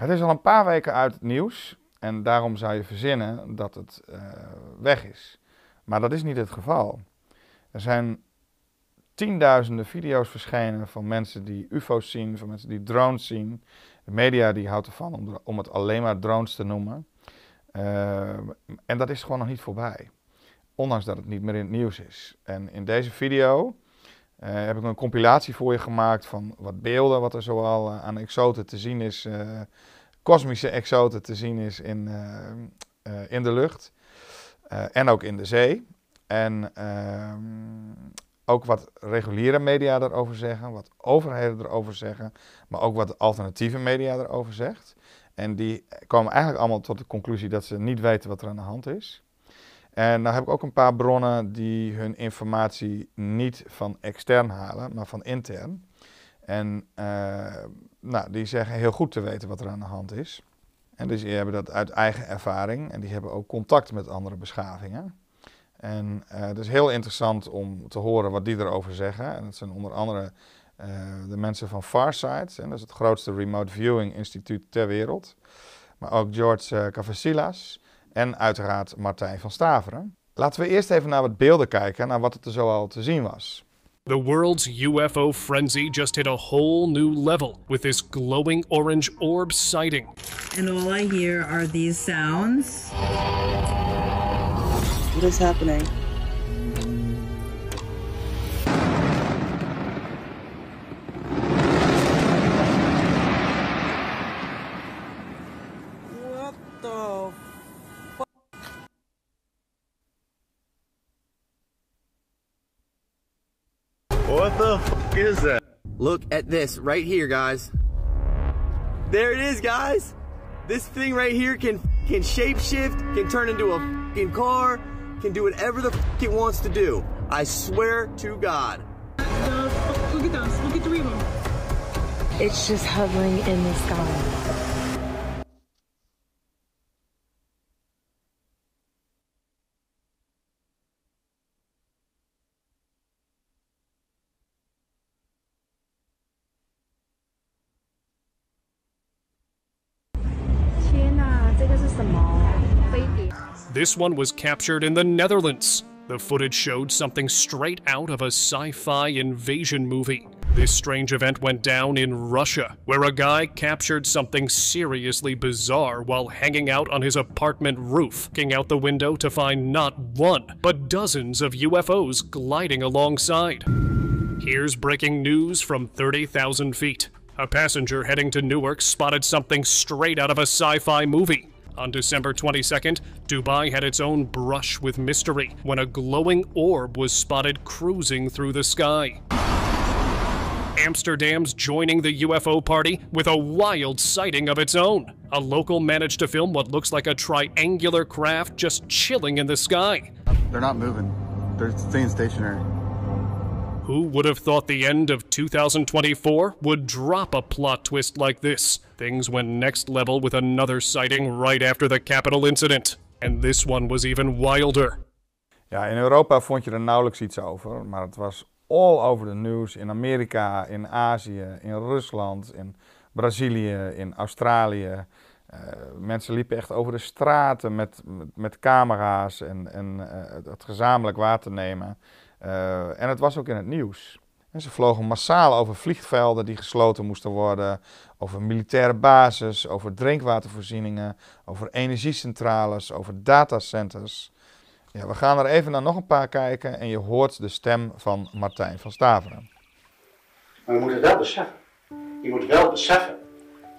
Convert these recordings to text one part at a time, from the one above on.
Het is al een paar weken uit het nieuws en daarom zou je verzinnen dat het weg is. Maar dat is niet het geval. Er zijn tienduizenden video's verschenen van mensen die UFO's zien, van mensen die drones zien. De media die houdt ervan om het alleen maar drones te noemen. En dat is gewoon nog niet voorbij. Ondanks dat het niet meer in het nieuws is. En in deze video heb ik een compilatie voor je gemaakt van wat beelden, wat er zoal aan exoten te zien is. Kosmische exoten te zien is in de lucht. En ook in de zee. En ook wat reguliere media erover zeggen, wat overheden erover zeggen, maar ook wat alternatieve media erover zegt. En die komen eigenlijk allemaal tot de conclusie dat ze niet weten wat er aan de hand is. En dan heb ik ook een paar bronnen die hun informatie niet van extern halen, maar van intern. En die zeggen heel goed te weten wat er aan de hand is. En dus die hebben dat uit eigen ervaring en die hebben ook contact met andere beschavingen. En het is heel interessant om te horen wat die erover zeggen. En dat zijn onder andere de mensen van Farsight. En dat is het grootste remote viewing instituut ter wereld. Maar ook George Cavasilas en uiteraard Martijn van Staveren. Laten we eerst even naar wat beelden kijken, naar wat het er zoal te zien was. The world's UFO frenzy just hit a whole new level with this glowing orange orb sighting. And all I hear are these sounds. What is happening? What the fuck? What the fuck is that? Look at this right here, guys. There it is, guys. This thing right here can shapeshift, can turn into a fucking car, can do whatever the fuck it wants to do. I swear to God. Look at those. Look at three of them. It's just hovering in the sky. This one was captured in the Netherlands. The footage showed something straight out of a sci-fi invasion movie. This strange event went down in Russia, where a guy captured something seriously bizarre while hanging out on his apartment roof, looking out the window to find not one, but dozens of UFOs gliding alongside. Here's breaking news from 30,000 feet. A passenger heading to Newark spotted something straight out of a sci-fi movie. On December 22nd, Dubai had its own brush with mystery when a glowing orb was spotted cruising through the sky. Amsterdam's joining the UFO party with a wild sighting of its own. A local managed to film what looks like a triangular craft just chilling in the sky. They're not moving. They're staying stationary. Who would have thought the end of 2024 would drop a plot twist like this? Things went next level with another sighting right after the Capitol incident. And this one was even wilder. Ja, in Europa vond je er nauwelijks iets over, maar het was all over the news. In Amerika, in Azië, in Rusland, in Brazilië, in Australië. Mensen liepen echt over de straten met camera's en het gezamenlijk waar te nemen. En het was ook in het nieuws. En ze vlogen massaal over vliegvelden die gesloten moesten worden, over militaire bases, over drinkwatervoorzieningen, over energiecentrales, over datacenters. Ja, we gaan er even naar nog een paar kijken en je hoort de stem van Martijn van Staveren. Maar we moeten wel beseffen. Je moet wel beseffen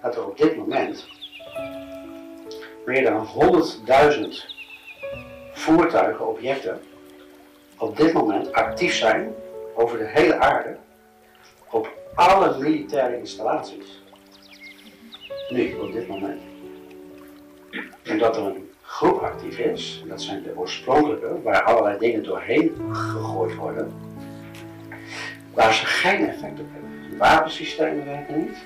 dat er op dit moment meer dan 100.000 voertuigen, objecten, op dit moment actief zijn over de hele aarde op alle militaire installaties. Nu, op dit moment. En dat er een groep actief is, dat zijn de oorspronkelijke, waar allerlei dingen doorheen gegooid worden, waar ze geen effect op hebben. De wapensystemen werken niet.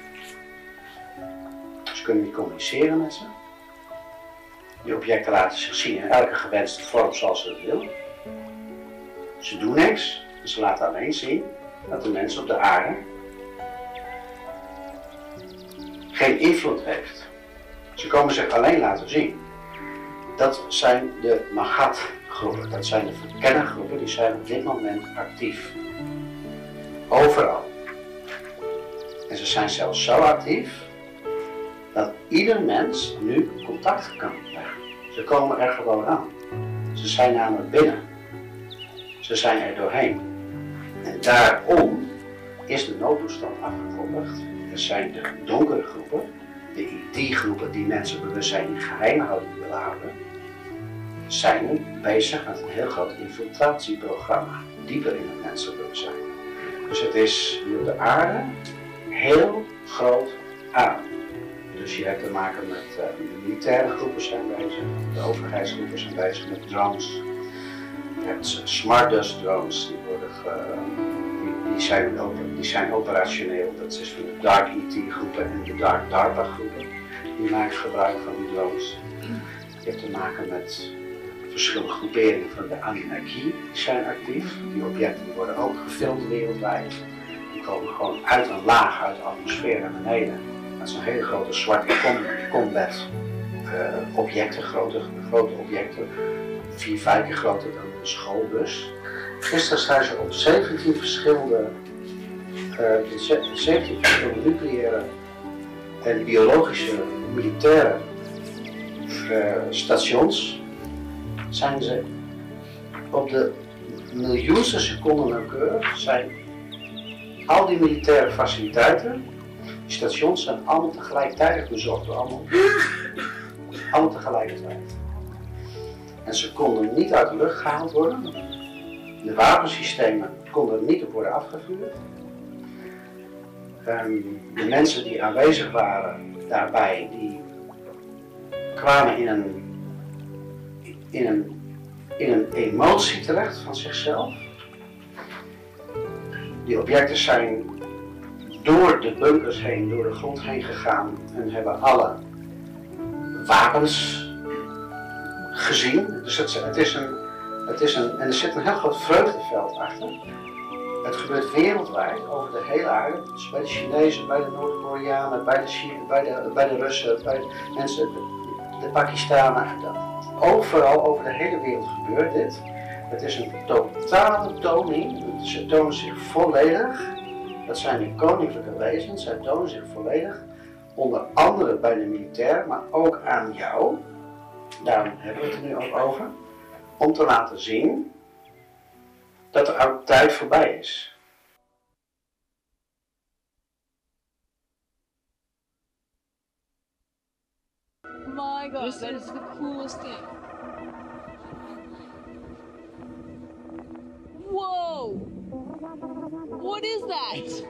Ze kunnen niet communiceren met ze. Die objecten laten zich zien in elke gewenste vorm zoals ze het willen. Ze doen niks, en ze laten alleen zien dat de mens op de aarde geen invloed heeft Ze komen zich alleen laten zien. Dat zijn de Magat-groepen, dat zijn de verkennergroepen, die zijn op dit moment actief. Overal. En ze zijn zelfs zo actief dat ieder mens nu contact kan leggen. Ze komen er gewoon aan. Ze zijn namelijk binnen. Ze zijn er doorheen. En daarom is de noodtoestand afgekondigd. Er zijn de donkere groepen, de IT-groepen die mensenbewustzijn in geheimhouding willen houden, zijn bezig met een heel groot infiltratieprogramma, dieper in het mensenbewustzijn. Dus het is hier op de aarde heel groot aan. Dus je hebt te maken met de militaire groepen zijn bezig, de overheidsgroepen zijn bezig met drones. Je hebt smart dust drones, die zijn operationeel. Dat is van de dark IT groepen en de dark DARPA groepen. Die maken gebruik van die drones. Je hebt te maken met verschillende groeperingen van de Anunnaki, die zijn actief. Die objecten worden ook gefilmd wereldwijd. Die komen gewoon uit een laag, uit de atmosfeer naar beneden. Dat zijn hele grote zwarte combat objecten, grote objecten. 4, 5 keer groter dan een schoolbus. Gisteren zijn ze op 17 verschillende nucleaire en biologische militaire stations zijn ze op de miljoenste seconden nauwkeurig zijn al die militaire faciliteiten, die stations zijn allemaal tegelijkertijd bezocht door allemaal tegelijkertijd. En ze konden niet uit de lucht gehaald worden. De wapensystemen konden er niet op worden afgevuurd. De mensen die aanwezig waren daarbij, die kwamen in een emotie terecht van zichzelf. Die objecten zijn door de bunkers heen, door de grond heen gegaan en hebben alle wapens gezien. Dus het is een, en er zit een heel groot vreugdeveld achter. Het gebeurt wereldwijd, over de hele aarde. Dus bij de Chinezen, bij de Noord-Koreanen, bij de Russen, bij de mensen, de Pakistanen. Overal over de hele wereld gebeurt dit. Het is een totale toning. Ze tonen zich volledig. Dat zijn de koninklijke wezens. Zij tonen zich volledig. Onder andere bij de militair, maar ook aan jou. Daarom hebben we het er nu ook over. Om te laten zien dat er ook tijd voorbij is. My god, that is the coolest thing. Whoa! What is that?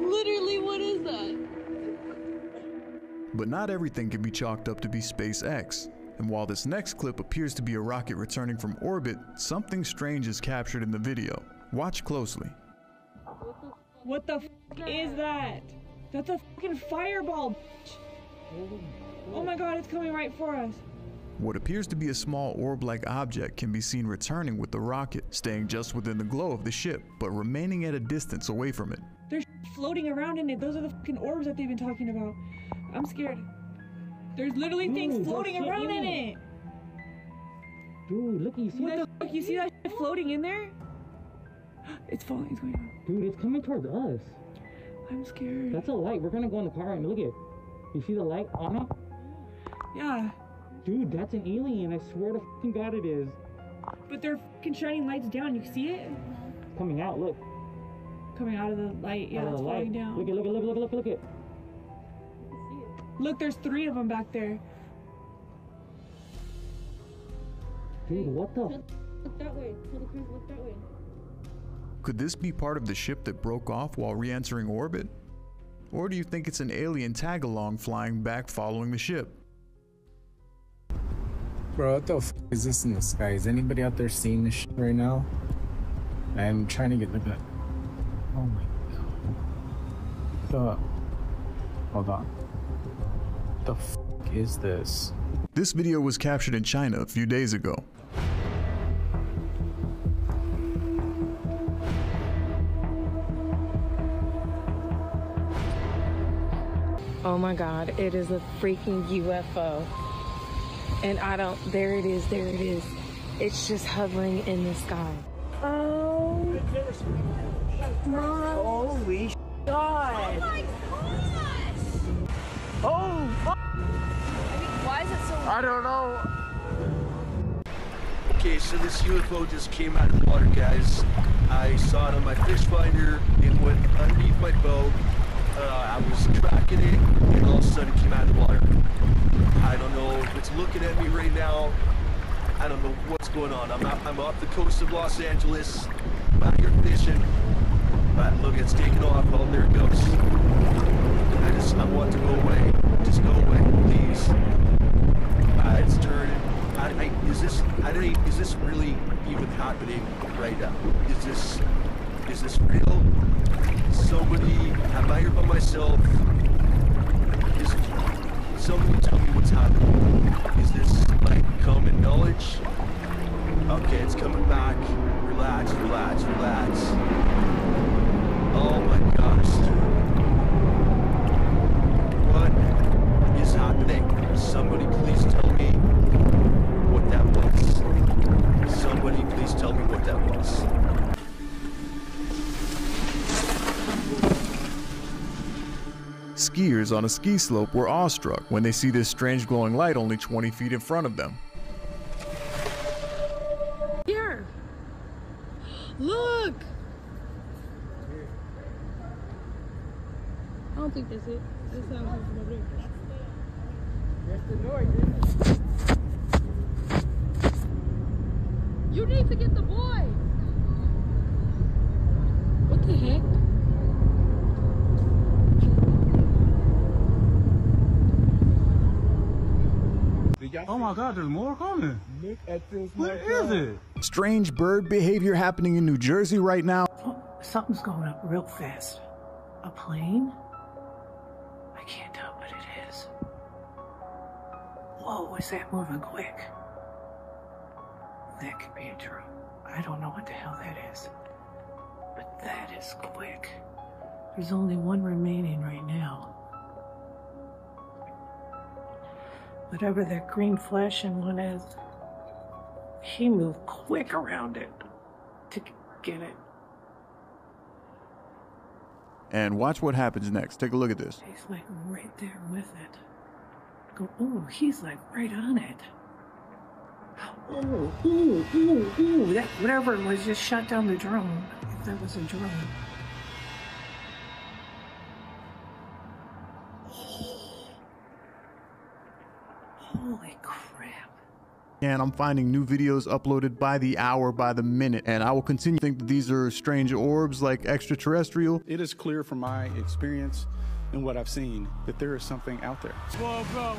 Literally, what is that? But not everything can be chalked up to be SpaceX. And while this next clip appears to be a rocket returning from orbit, something strange is captured in the video. Watch closely. What the f is that? That's a fucking fireball, bitch. Oh my god, it's coming right for us. What appears to be a small orb-like object can be seen returning with the rocket, staying just within the glow of the ship, but remaining at a distance away from it. There's floating around in it. Those are the fucking orbs that they've been talking about. I'm scared. There's literally things floating around in it. Dude, look, you see what that? The fuck? You see that shit floating in there? It's falling. It's going on. Dude, it's coming towards us. I'm scared. That's a light. We're gonna go in the car and look at it. You see the light on it? Yeah. Dude, that's an alien. I swear to fucking God it is. But they're fucking shining lights down. You see it? Coming out, look. Coming out of the light. Yeah, it's falling down. Look it, look it. Look, there's 3 of them back there. Dude, what the? Look that way. Tell the crew to look that way. Could this be part of the ship that broke off while re-entering orbit? Or do you think it's an alien tag-along flying back following the ship? Bro, what the f is this in the sky? Is anybody out there seeing this shit right now? I'm trying to get the good. Oh my god. Hold on. What the f is this? This video was captured in China a few days ago. Oh my God, it is a freaking UFO. And there it is. It's just hovering in the sky. Oh my Holy God. Oh my gosh! Oh, Why is it so... I don't know. Okay, so this UFO just came out of the water, guys. I saw it on my fish finder. It went underneath my boat. I was tracking it, and all of a sudden it came out of the water. I don't know if it's looking at me right now. I don't know what's going on. I'm off the coast of Los Angeles. I'm out here fishing. But look, it's taking off. Oh, there it goes. I want to go away. Just go away, please. It's turning. Is this really even happening right now? Is this real? Somebody, am I here by myself? Somebody tell me what's happening. Is this like common knowledge? Okay, it's coming back. Relax, relax, relax. Oh my gosh. What is happening? Somebody please tell me what that was. Somebody please tell me what that was. Skiers on a ski slope were awestruck when they see this strange glowing light only 20 feet in front of them. Here! Look! I don't think that's it. That sounds like from over there. That's the noise, You need to get the boy! What the heck? Oh my God, there's more coming. Look at this. What is it? Strange bird behavior happening in New Jersey right now. Something's going up real fast. A plane? I can't tell what it is. Whoa, is that moving quick? That could be a drone. I don't know what the hell that is. But that is quick. There's only one remaining right now. Whatever that green flashing one is, he moved quick around it to get it. And watch what happens next. Take a look at this. He's like right there with it. Go, oh, he's like right on it. Oh, ooh, that whatever it was just shot down the drone. If that was a drone. Holy crap. And I'm finding new videos uploaded by the hour, by the minute, and I will continue to think that these are strange orbs like extraterrestrial. It is clear from my experience and what I've seen that there is something out there. Whoa, bro.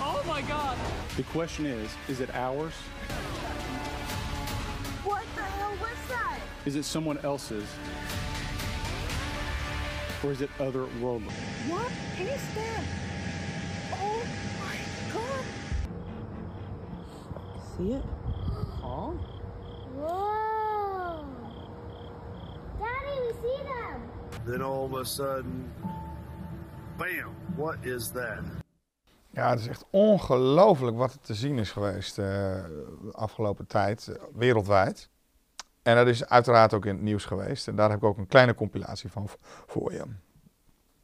Oh my God. The question is it ours? What the hell was that? Is it someone else's? Or is it otherworldly? What is that? Oh my God. See it? Huh? Whoa. Daddy, we see them. Then all of a sudden, bam, what is that? Ja, het is echt ongelooflijk wat er te zien is geweest de afgelopen tijd, wereldwijd. En dat is uiteraard ook in het nieuws geweest. En daar heb ik ook een kleine compilatie van voor je.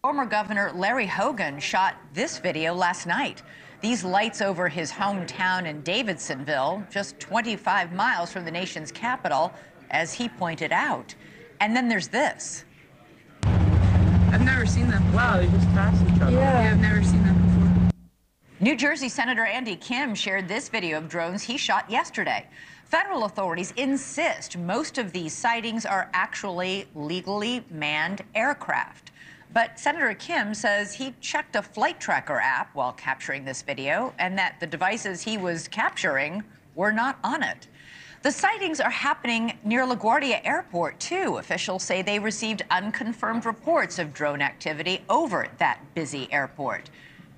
Former Governor Larry Hogan shot this video last night. These lights over his hometown in Davidsonville, just 25 miles from the nation's capital, as he pointed out. And then there's this. I've never seen them. Wow, they just passed each other. Yeah, I've never seen them before. New Jersey Senator Andy Kim shared this video of drones he shot yesterday. Federal authorities insist most of these sightings are actually legally manned aircraft. But Senator Kim says he checked a flight tracker app while capturing this video and that the devices he was capturing were not on it. The sightings are happening near LaGuardia Airport, too. Officials say they received unconfirmed reports of drone activity over that busy airport.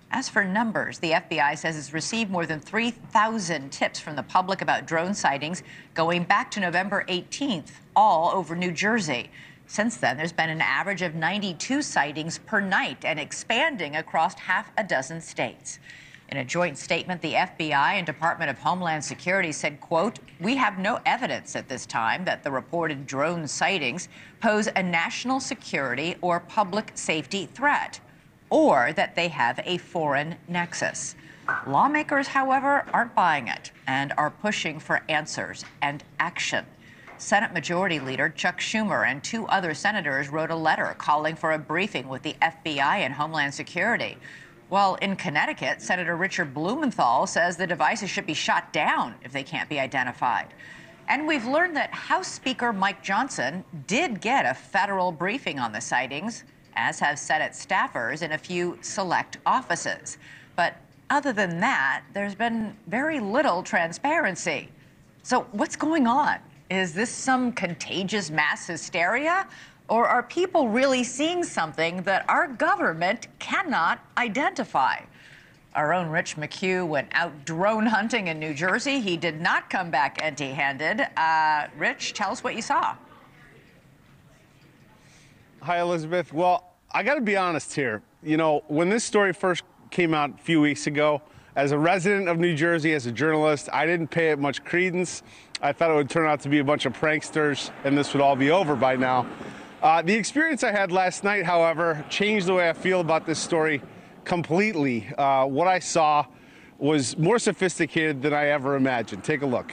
As for numbers, the FBI says it's received more than 3,000 tips from the public about drone sightings going back to November 18th, all over New Jersey. Since then, there's been an average of 92 sightings per night and expanding across half a dozen states. In a joint statement, the FBI and Department of Homeland Security said, quote, "We have no evidence at this time that the reported drone sightings pose a national security or public safety threat, or that they have a foreign nexus." Lawmakers, however, aren't buying it and are pushing for answers and action. Senate Majority Leader Chuck Schumer and 2 other senators wrote a letter calling for a briefing with the FBI and Homeland Security. While in Connecticut, Senator Richard Blumenthal says the devices should be shot down if they can't be identified. And we've learned that House Speaker Mike Johnson did get a federal briefing on the sightings, as have Senate staffers in a few select offices. But other than that, there's been very little transparency. So what's going on? Is this some contagious mass hysteria? Or are people really seeing something that our government cannot identify? Our own Rich McHugh went out drone hunting in New Jersey. He did not come back empty-handed. Rich, tell us what you saw. Hi, Elizabeth. Well, I got to be honest here. You know, when this story first came out a few weeks ago, as a resident of New Jersey, as a journalist, I didn't pay it much credence. I thought it would turn out to be a bunch of pranksters and this would all be over by now. The experience I had last night, however, changed the way I feel about this story completely. What I saw was more sophisticated than I ever imagined. Take a look.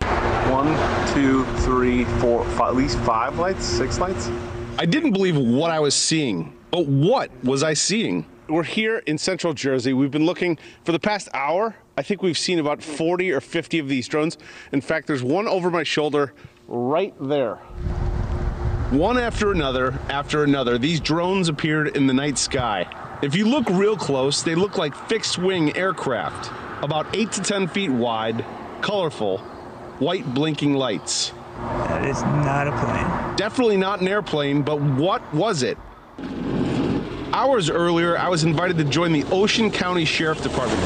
1, 2, 3, 4, 5, at least 5 lights, 6 lights. I didn't believe what I was seeing, but what was I seeing? We're here in central Jersey. We've been looking for the past hour. I think we've seen about 40 or 50 of these drones. In fact, there's one over my shoulder right there. One after another, these drones appeared in the night sky. If you look real close, they look like fixed-wing aircraft, about 8 to 10 feet wide, colorful, white blinking lights. That is not a plane. Definitely not an airplane, but what was it? Hours earlier, I was invited to join the Ocean County Sheriff Department.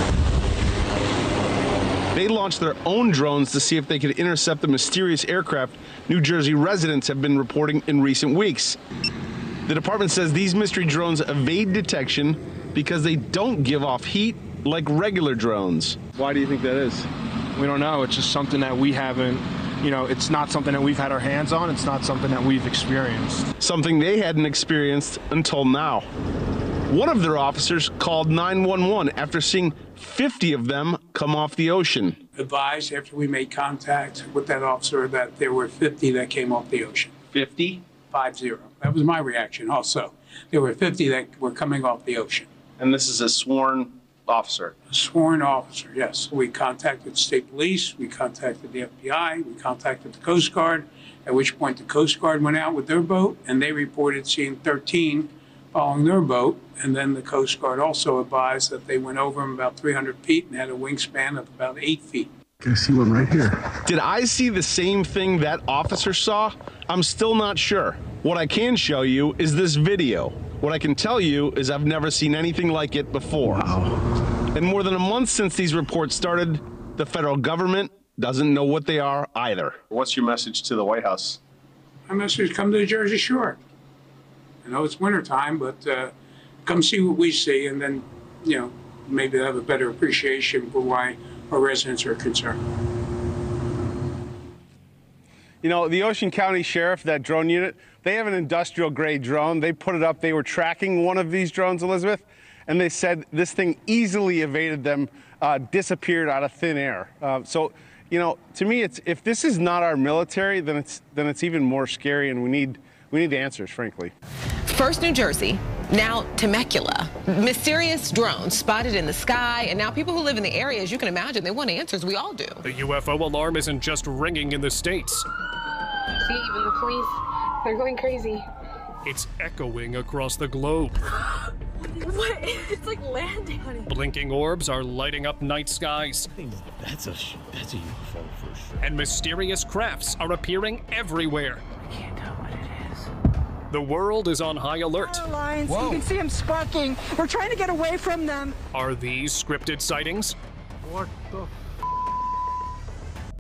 They launched their own drones to see if they could intercept the mysterious aircraft New Jersey residents have been reporting in recent weeks. The department says these mystery drones evade detection because they don't give off heat like regular drones. Why do you think that is? We don't know. It's just something that we haven't, you know, it's not something that we've had our hands on. It's not something that we've experienced. Something they hadn't experienced until now. One of their officers called 911 after seeing 50 of them come off the ocean. Advised after we made contact with that officer that there were 50 that came off the ocean. 50? 50. That was my reaction also. There were 50 that were coming off the ocean. And this is a sworn officer? A sworn officer, yes. We contacted state police, we contacted the FBI, we contacted the Coast Guard, at which point the Coast Guard went out with their boat and they reported seeing 13 following their boat. And then the Coast Guard also advised that they went over them about 300 feet and had a wingspan of about 8 feet. I see one right here. Did I see the same thing that officer saw? I'm still not sure. What I can show you is this video. What I can tell you is I've never seen anything like it before. Wow. And more than a month since these reports started, the federal government doesn't know what they are either. What's your message to the White House? My message is come to the Jersey Shore. I know it's wintertime, but come see what we see, and then, you know, maybe have a better appreciation for why our residents are concerned. You know, the Ocean County Sheriff, that drone unit, they have an industrial grade drone. They put it up, they were tracking one of these drones, Elizabeth, and they said this thing easily evaded them, disappeared out of thin air. So, you know, to me, it's, if this is not our military, then it's even more scary, and we need answers, frankly. First New Jersey, now Temecula. Mysterious drones spotted in the sky, and now people who live in the area, as you can imagine, they want answers. We all do. The UFO alarm isn't just ringing in the States. See, even the police, they're going crazy. It's echoing across the globe. What? It's like landing on it. Blinking orbs are lighting up night skies. That's a UFO for sure. And mysterious crafts are appearing everywhere. I can't tell what it is. The world is on high alert. Lines. You can see them sparking. We're trying to get away from them. Are these scripted sightings? What the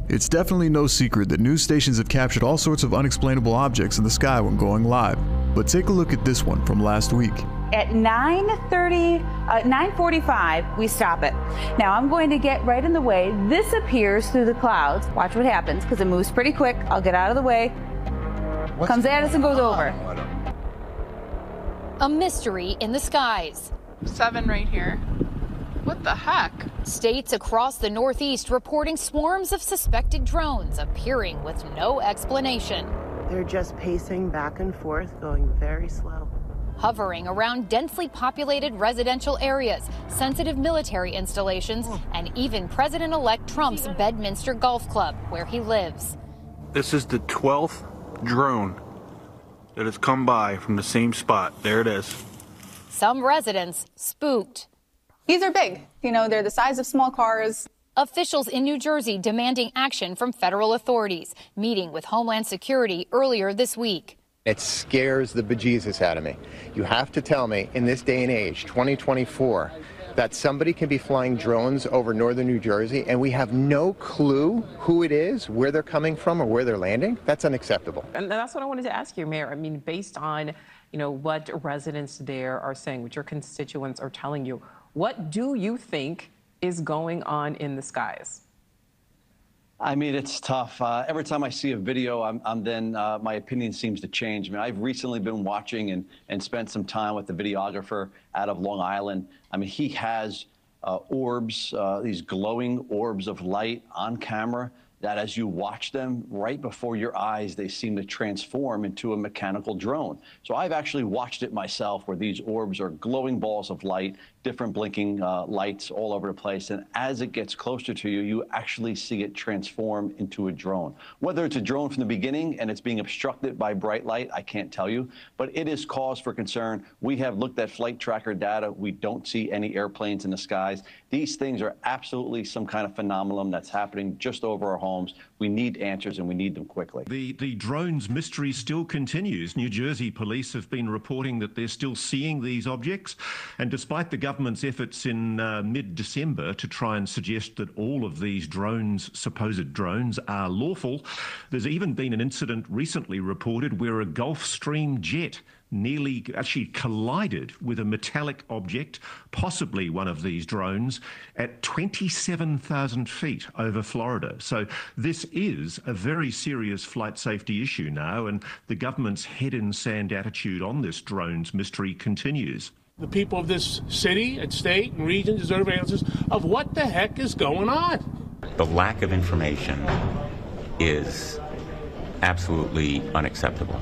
It's definitely no secret that news stations have captured all sorts of unexplainable objects in the sky when going live. But take a look at this one from last week. At 9:45, we stop it. Now I'm going to get right in the way. This appears through the clouds. Watch what happens, because it moves pretty quick. I'll get out of the way. Comes at us and goes over. A mystery in the skies. 7 right here. What the heck? States across the Northeast reporting swarms of suspected drones appearing with no explanation. They're just pacing back and forth, going very slow. Hovering around densely populated residential areas, sensitive military installations, and even President-elect Trump's Bedminster Golf Club, where he lives. This is the 12th drone that has come by from the same spot. There it is. Some residents spooked. These are big. You know, they're the size of small cars. Officials in New Jersey demanding action from federal authorities, meeting with Homeland Security earlier this week. It scares the bejesus out of me. You have to tell me, in this day and age, 2024, that somebody can be flying drones over northern New Jersey and we have no clue who it is, where they're coming from, or where they're landing? That's unacceptable. And that's what I wanted to ask you, Mayor. I mean, based on, you know, what residents there are saying, what your constituents are telling you, what do you think is going on in the skies? I mean, it's tough. Every time I see a video, my opinion seems to change. I mean, I've recently been watching and spent some time with the videographer out of Long Island. I mean, he has orbs, these glowing orbs of light on camera that as you watch them right before your eyes, they seem to transform into a mechanical drone. So I've actually watched it myself where these orbs are glowing balls of light, different blinking lights all over the place. And as it gets closer to you, you actually see it transform into a drone. Whether it's a drone from the beginning and it's being obstructed by bright light, I can't tell you, but it is cause for concern. We have looked at flight tracker data. We don't see any airplanes in the skies. These things are absolutely some kind of phenomenon that's happening just over our homes. We need answers and we need them quickly. The drones mystery still continues. New Jersey police have been reporting that they're still seeing these objects, and despite the government's efforts in mid-December to try and suggest that all of these drones, supposed drones, are lawful, there's even been an incident recently reported where a Gulfstream jet nearly actually collided with a metallic object, possibly one of these drones, at 27,000 feet over Florida. So this is a very serious flight safety issue now, and the government's head in sand attitude on this drones mystery continues. The people of this city and state and region deserve answers of what the heck is going on. The lack of information is absolutely unacceptable.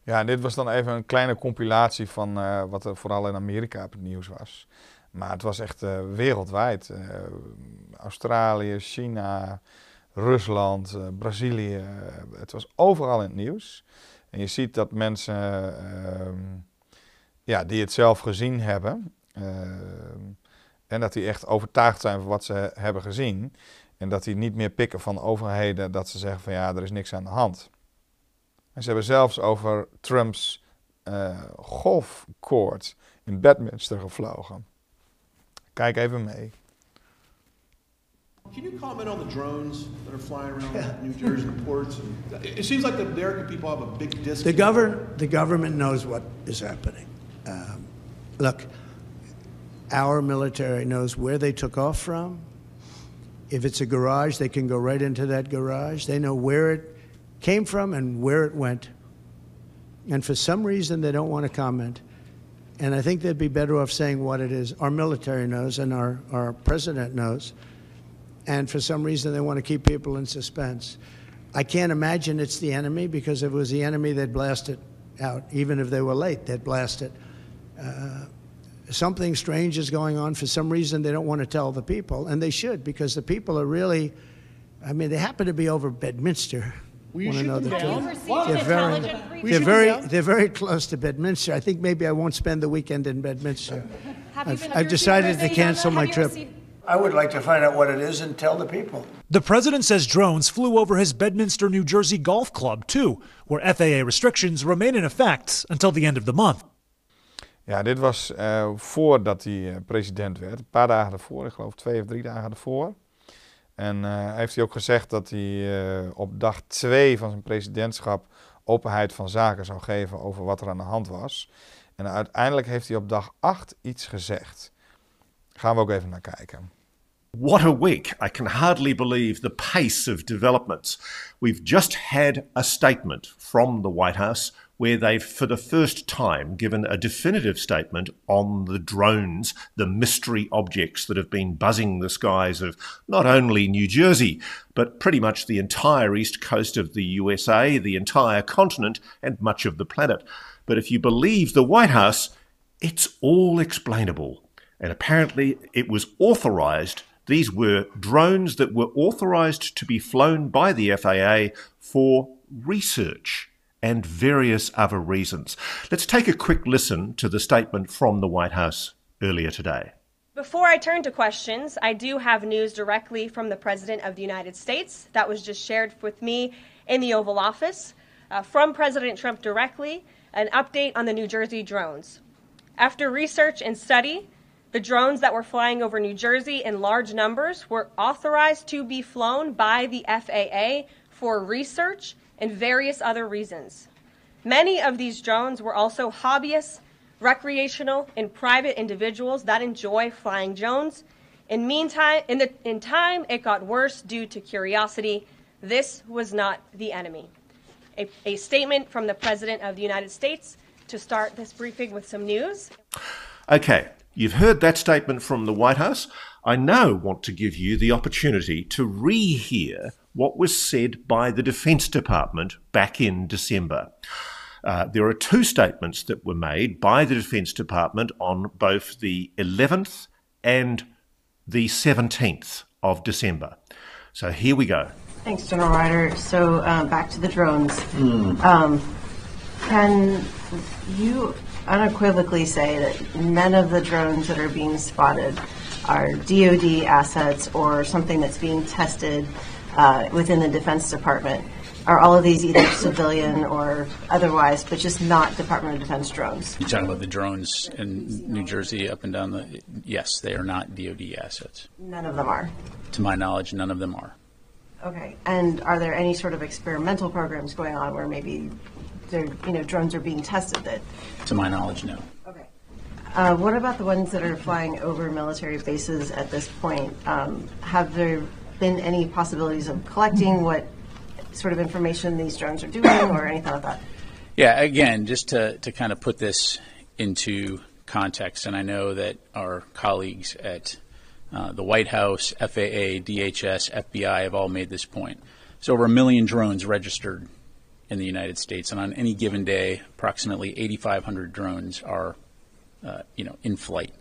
Ja, en dit was dan even een kleine compilatie van wat er vooral in Amerika op het nieuws was. Maar het was echt wereldwijd. Australië, China, Rusland, Brazilië. Het was overal in het nieuws. En je ziet dat mensen die het zelf gezien hebben. En dat die echt overtuigd zijn van wat ze hebben gezien. En dat die niet meer pikken van overheden dat ze zeggen van ja, er is niks aan de hand. En ze hebben zelfs over Trumps golfkoord in Bedminster gevlogen. Kijk even mee. Can you comment on the drones that are flying around New Jersey ports? It seems like the American people have a big disconnect. The government knows what is happening. Look, our military knows where they took off from. If it's a garage, they can go right into that garage. They know where it came from and where it went. And for some reason, they don't want to comment. And I think they'd be better off saying what it is. Our military knows and our president knows. And for some reason, they want to keep people in suspense. I can't imagine it's the enemy, because if it was the enemy, they'd blast it out. Even if they were late, they'd blast it. Something strange is going on. For some reason, they don't want to tell the people. And they should, because the people are really, I mean, they happen to be over Bedminster. They're very close to Bedminster. I think maybe I won't spend the weekend in Bedminster. I've decided to cancel my trip. I would like to find out what it is and tell the people. The president says drones flew over his Bedminster, New Jersey golf club too, where FAA restrictions remain in effect until the end of the month. Ja, dit was voordat hij president werd. Een paar dagen ervoor, ik geloof 2 of 3 dagen ervoor. En heeft hij ook gezegd dat hij op dag 2 van zijn presidentschap openheid van zaken zou geven over wat er aan de hand was. En uiteindelijk heeft hij op dag 8 iets gezegd. Gaan we ook even naar kijken. What a week. I can hardly believe the pace of developments. We've just had a statement from the White House where they've, for the first time, given a definitive statement on the drones, the mystery objects that have been buzzing the skies of not only New Jersey, but pretty much the entire east coast of the USA, the entire continent, and much of the planet. But if you believe the White House, it's all explainable. And apparently it was authorized. These were drones that were authorized to be flown by the FAA for research and various other reasons. Let's take a quick listen to the statement from the White House earlier today. Before I turn to questions, I do have news directly from the President of the United States that was just shared with me in the Oval Office. From President Trump directly, an update on the New Jersey drones. After research and study, the drones that were flying over New Jersey in large numbers were authorized to be flown by the FAA for research and various other reasons. Many of these drones were also hobbyists, recreational, and private individuals that enjoy flying drones. In time, it got worse due to curiosity. This was not the enemy. A statement from the President of the United States to start this briefing with some news. Okay, you've heard that statement from the White House. I now want to give you the opportunity to rehear what was said by the Defense Department back in December. There are two statements that were made by the Defense Department on both the 11th and the 17th of December. So here we go. Thanks, General Ryder. So back to the drones. Can you unequivocally say that none of the drones that are being spotted are DoD assets or something that's being tested within the Defense Department? Are all of these either civilian or otherwise, but just not Department of Defense drones? You're talking about the drones in New Jersey up and down the... Yes, they are not DoD assets. None of them are? To my knowledge, none of them are. Okay. And are there any sort of experimental programs going on where maybe drones are being tested that... To my knowledge, no. Okay. What about the ones that are flying over military bases at this point? Have there been any possibilities of collecting what sort of information these drones are doing or anything like that? Yeah, again, just to kind of put this into context, and I know that our colleagues at the White House, FAA, DHS, FBI have all made this point. So over 1 million drones registered in the United States, and on any given day, approximately 8,500 drones are, in flight.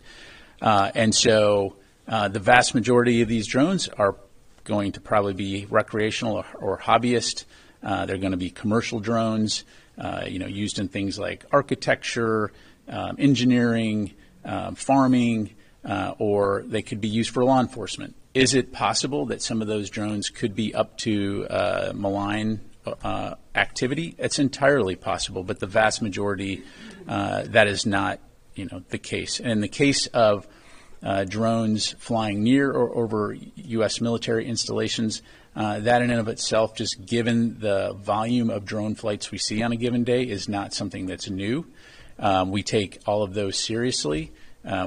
And so the vast majority of these drones are going to probably be recreational or hobbyist. They're going to be commercial drones, used in things like architecture, engineering, farming, or they could be used for law enforcement. Is it possible that some of those drones could be up to malign activity? It's entirely possible, but the vast majority, that is not, the case. And in the case of drones flying near or over U.S. military installations, that in and of itself, just given the volume of drone flights we see on a given day, is not something that's new. We take all of those seriously.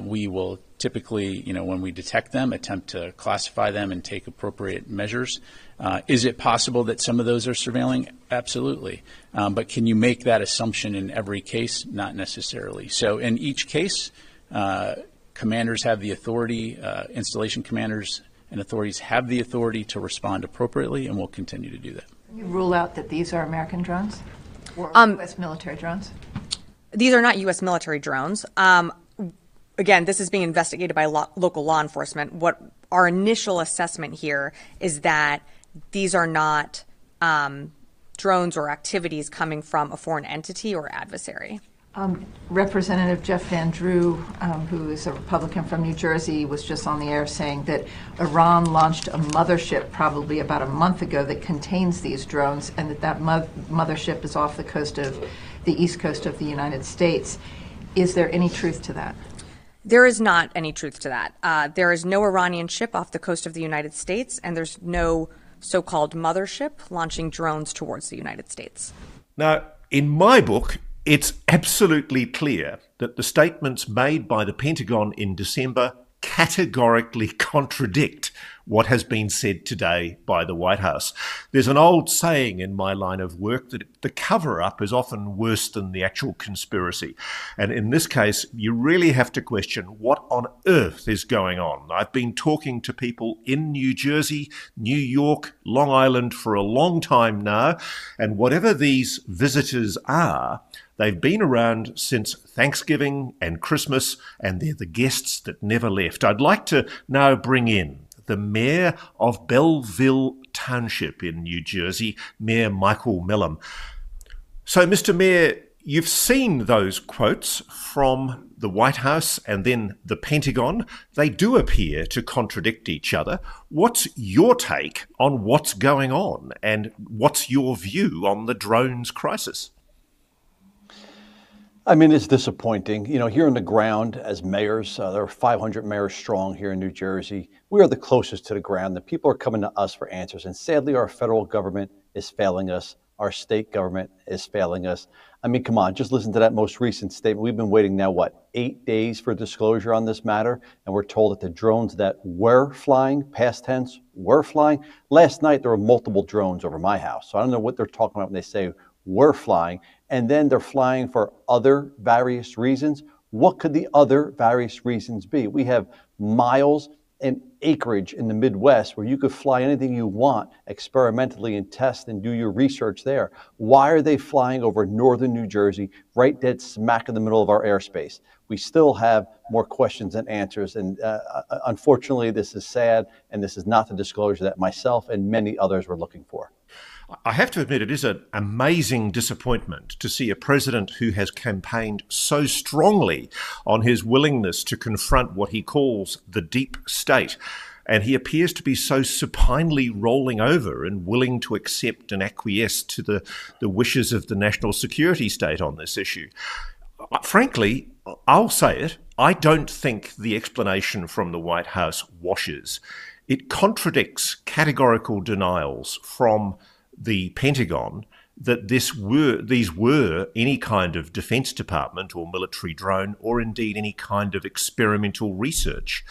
We will typically, when we detect them, attempt to classify them and take appropriate measures. Is it possible that some of those are surveilling? Absolutely. But can you make that assumption in every case? Not necessarily. So in each case, commanders have the authority, installation commanders and authorities have the authority to respond appropriately, and will continue to do that. Can you rule out that these are American drones or U.S. military drones? These are not U.S. military drones. Again, this is being investigated by local law enforcement. What our initial assessment here is that these are not drones or activities coming from a foreign entity or adversary. Representative Jeff Van Drew, who is a Republican from New Jersey, was just on the air saying that Iran launched a mothership probably about a month ago that contains these drones, and that mothership is off the coast of the east coast of the United States. Is there any truth to that? There is not any truth to that. There is no Iranian ship off the coast of the United States, and there's no so-called mothership launching drones towards the United States. Now, in my book, it's absolutely clear that the statements made by the Pentagon in December categorically contradict what has been said today by the White House. There's an old saying in my line of work that the cover-up is often worse than the actual conspiracy. And in this case, you really have to question what on earth is going on. I've been talking to people in New Jersey, New York, Long Island for a long time now, and whatever these visitors are, they've been around since Thanksgiving and Christmas, and they're the guests that never left. I'd like to now bring in the mayor of Belleville Township in New Jersey, Mayor Michael Millam. So, Mr. Mayor, you've seen those quotes from the White House and then the Pentagon. They do appear to contradict each other. What's your take on what's going on, and what's your view on the drones crisis? I mean, it's disappointing. You know, here on the ground as mayors, there are 500 mayors strong here in New Jersey. We are the closest to the ground. The people are coming to us for answers. And sadly, our federal government is failing us. Our state government is failing us. I mean, come on, just listen to that most recent statement. We've been waiting now, what, 8 days for disclosure on this matter? And we're told that the drones that were flying, past tense, were flying. Last night, there were multiple drones over my house. So I don't know what they're talking about when they say were flying. And then they're flying for other various reasons. What could the other various reasons be? We have miles and acreage in the Midwest where you could fly anything you want experimentally and test and do your research there. Why are they flying over northern New Jersey, right dead smack in the middle of our airspace? We still have more questions than answers. And unfortunately, this is sad, and this is not the disclosure that myself and many others were looking for. I have to admit, it is an amazing disappointment to see a president who has campaigned so strongly on his willingness to confront what he calls the deep state. And he appears to be so supinely rolling over and willing to accept and acquiesce to the wishes of the national security state on this issue. Frankly, I'll say it, I don't think the explanation from the White House washes. It contradicts categorical denials from the Pentagon that these were any kind of Defense Department or military drone, or indeed any kind of experimental research.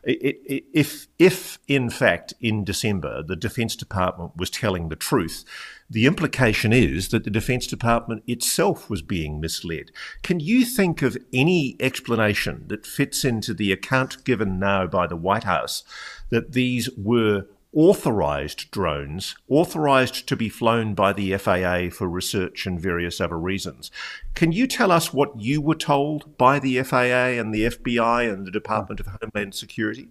If in fact in December the Defense Department was telling the truth, the implication is that the Defense Department itself was being misled. Can you think of any explanation that fits into the account given now by the White House that these were authorized drones, authorized to be flown by the FAA for research and various other reasons? Can you tell us what you were told by the FAA and the FBI and the Department of Homeland Security?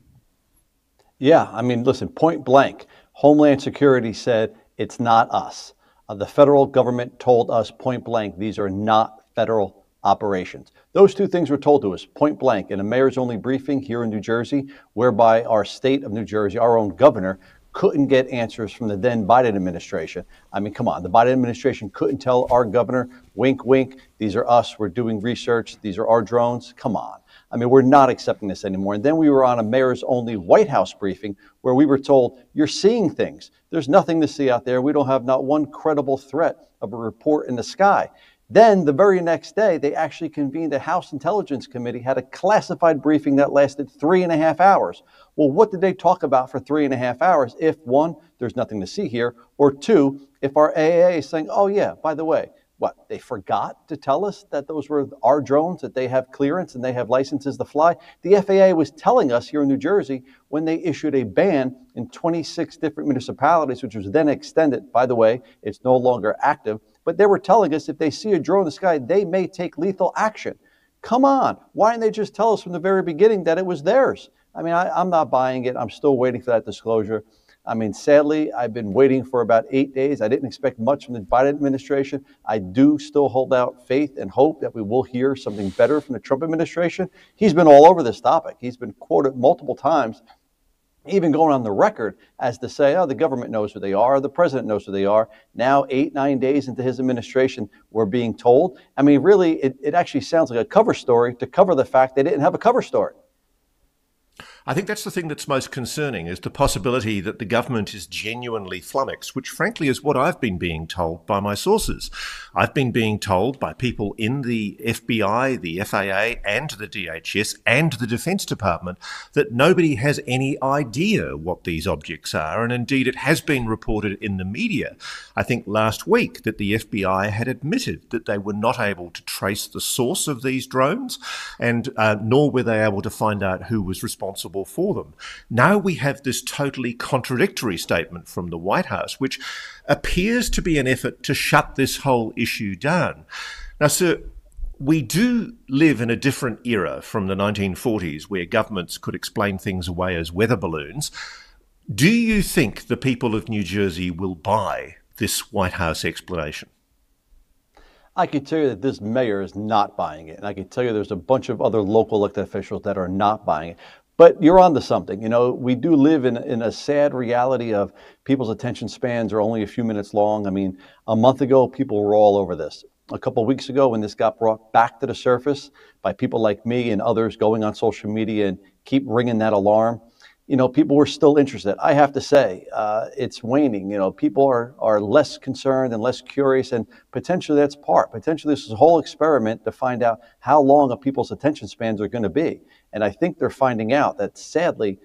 Yeah, I mean, listen, point blank, Homeland Security said it's not us. The federal government told us point blank, these are not federal operations. Those two things were told to us point blank in a mayor's only briefing here in New Jersey, whereby our state of New Jersey, our own governor, couldn't get answers from the then Biden administration. I mean, come on, the Biden administration couldn't tell our governor, wink, wink, these are us, we're doing research, these are our drones. Come on. I mean, we're not accepting this anymore. And then we were on a mayor's only White House briefing where we were told, you're seeing things. There's nothing to see out there. We don't have not one credible threat of a report in the sky. Then the very next day, they actually convened a House Intelligence Committee, had a classified briefing that lasted 3.5 hours. Well, what did they talk about for 3.5 hours if, one, there's nothing to see here, or two, if our AAA is saying, oh yeah, by the way, what, they forgot to tell us that those were our drones, that they have clearance and they have licenses to fly? The FAA was telling us here in New Jersey when they issued a ban in 26 different municipalities, which was then extended. By the way, it's no longer active. But they were telling us if they see a drone in the sky, they may take lethal action. Come on. Why didn't they just tell us from the very beginning that it was theirs? I mean, I'm not buying it. I'm still waiting for that disclosure. I mean, sadly, I've been waiting for about 8 days. I didn't expect much from the Biden administration. I do still hold out faith and hope that we will hear something better from the Trump administration. He's been all over this topic. He's been quoted multiple times even going on the record as to say, oh, the government knows who they are, the president knows who they are. Now, 8-9 days into his administration, we're being told. I mean, really, it actually sounds like a cover story to cover the fact they didn't have a cover story. I think that's the thing that's most concerning, is the possibility that the government is genuinely flummoxed, which frankly is what I've been being told by my sources. I've been being told by people in the FBI, the FAA and the DHS and the Defence Department that nobody has any idea what these objects are. And indeed, it has been reported in the media, I think last week, that the FBI had admitted that they were not able to trace the source of these drones, and nor were they able to find out who was responsible for them. Now we have this totally contradictory statement from the White House, which appears to be an effort to shut this whole issue down. Now, sir, we do live in a different era from the 1940s, where governments could explain things away as weather balloons. Do you think the people of New Jersey will buy this White House explanation? I can tell you that this mayor is not buying it. And I can tell you there's a bunch of other local elected officials that are not buying it. But you're onto something. You know, we do live in a sad reality of people's attention spans are only a few minutes long. I mean, a month ago, people were all over this. A couple of weeks ago, when this got brought back to the surface by people like me and others going on social media and keep ringing that alarm, you know, people were still interested. I have to say, it's waning. You know, people are less concerned and less curious, and potentially that's part. Potentially this is a whole experiment to find out how long a people's attention spans are going to be. And I think they're finding out that, sadly,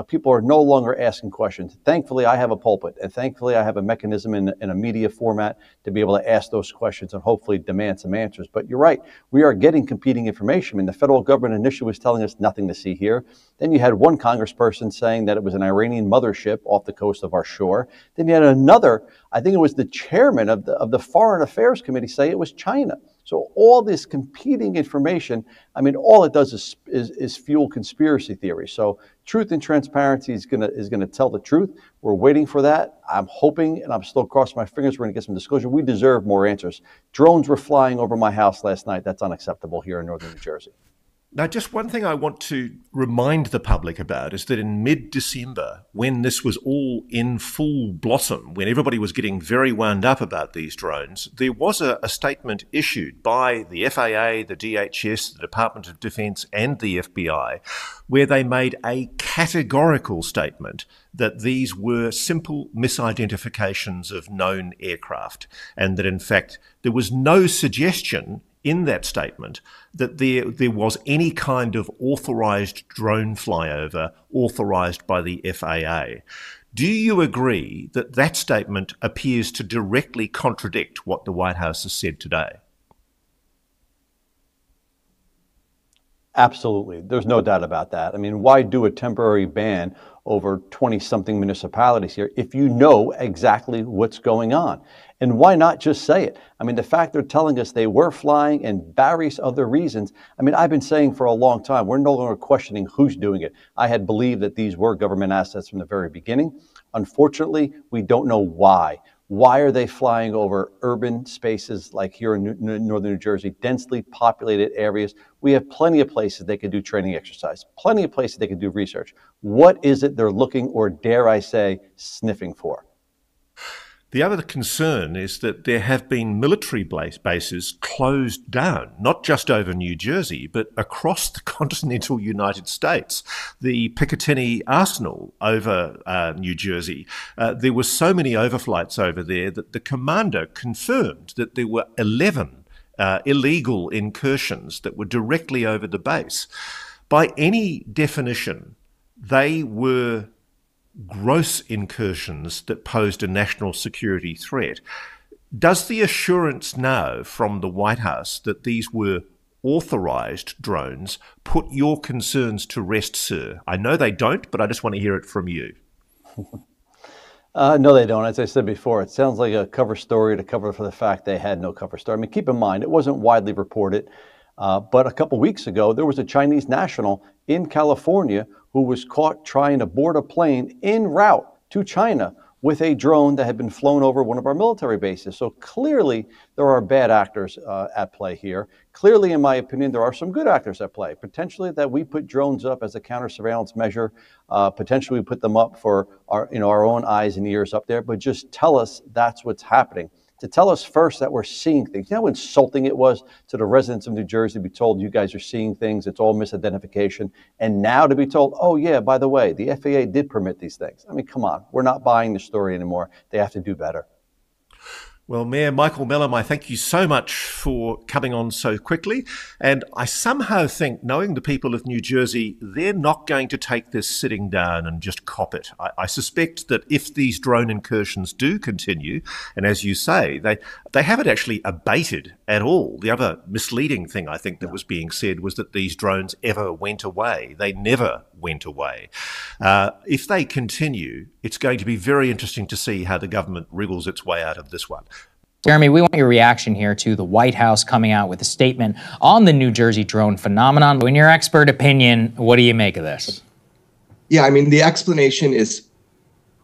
people are no longer asking questions. Thankfully, I have a pulpit, and thankfully I have a mechanism in a media format to be able to ask those questions and hopefully demand some answers. But you're right, we are getting competing information. I mean, the federal government initially was telling us nothing to see here. Then you had one congressperson saying that it was an Iranian mothership off the coast of our shore. Then you had another, I think it was the chairman of the Foreign Affairs Committee, say it was China. So all this competing information, I mean, all it does is fuel conspiracy theories. So truth and transparency is gonna tell the truth. We're waiting for that. I'm hoping, and I'm still crossing my fingers, we're gonna get some disclosure. We deserve more answers. Drones were flying over my house last night. That's unacceptable here in northern New Jersey. Now, just one thing I want to remind the public about is that in mid-December, when this was all in full blossom, when everybody was getting very wound up about these drones, there was a statement issued by the FAA, the DHS, the Department of Defense and the FBI, where they made a categorical statement that these were simple misidentifications of known aircraft, and that in fact there was no suggestion in that statement that there was any kind of authorised drone flyover authorised by the FAA. Do you agree that that statement appears to directly contradict what the White House has said today? Absolutely. There's no doubt about that. I mean, why do a temporary ban over 20-something municipalities here if you know exactly what's going on? And why not just say it? I mean, the fact they're telling us they were flying and various other reasons. I mean, I've been saying for a long time, we're no longer questioning who's doing it. I had believed that these were government assets from the very beginning. Unfortunately, we don't know why. Why are they flying over urban spaces like here in northern New Jersey, densely populated areas? We have plenty of places they could do training exercise, plenty of places they could do research. What is it they're looking, or dare I say, sniffing for? The other concern is that there have been military bases closed down, not just over New Jersey, but across the continental United States. The Picatinny Arsenal over New Jersey, there were so many overflights over there that the commander confirmed that there were 11 illegal incursions that were directly over the base. By any definition, they were gross incursions that posed a national security threat. Does the assurance now from the White House that these were authorised drones put your concerns to rest, sir? I know they don't, but I just want to hear it from you. No, they don't. As I said before, it sounds like a cover story to cover for the fact they had no cover story. I mean, keep in mind, it wasn't widely reported, but a couple weeks ago, there was a Chinese national in California who was caught trying to board a plane en route to China with a drone that had been flown over one of our military bases. So clearly there are bad actors at play here. Clearly, in my opinion, there are some good actors at play. Potentially that we put drones up as a counter surveillance measure. Potentially we put them up for our own eyes and ears up there, but just tell us that's what's happening. To tell us first that we're seeing things. You know how insulting it was to the residents of New Jersey to be told you guys are seeing things, it's all misidentification. And now to be told, oh yeah, by the way, the FAA did permit these things. I mean, come on, we're not buying the story anymore. They have to do better. Well, Mayor Michael Mellom, I thank you so much for coming on so quickly. And I somehow think, knowing the people of New Jersey, they're not going to take this sitting down and just cop it. I suspect that if these drone incursions do continue, and as you say, they haven't actually abated at all. The other misleading thing I think that was being said was that these drones ever went away. They never went away. If they continue, it's going to be very interesting to see how the government wriggles its way out of this one. Jeremy, we want your reaction here to the White House coming out with a statement on the New Jersey drone phenomenon. In your expert opinion, what do you make of this? Yeah, I mean, the explanation is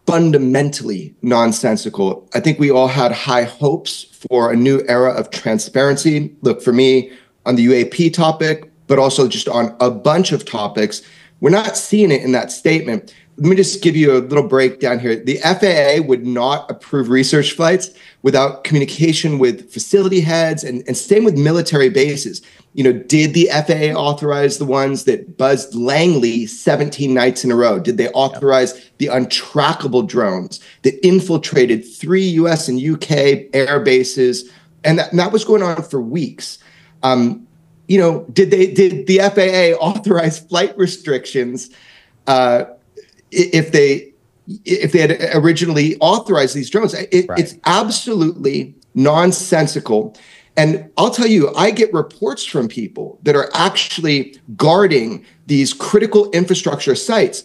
fundamentally nonsensical. I think we all had high hopes for a new era of transparency. Look, for me, on the UAP topic, but also just on a bunch of topics, we're not seeing it in that statement. Let me just give you a little breakdown here. The FAA would not approve research flights without communication with facility heads and same with military bases. You know, did the FAA authorize the ones that buzzed Langley 17 nights in a row? Did they authorize the untrackable drones that infiltrated 3 US and UK air bases? And that was going on for weeks. You know, did the FAA authorize flight restrictions if they had originally authorized these drones? It's absolutely nonsensical. And I'll tell you, I get reports from people that are actually guarding these critical infrastructure sites.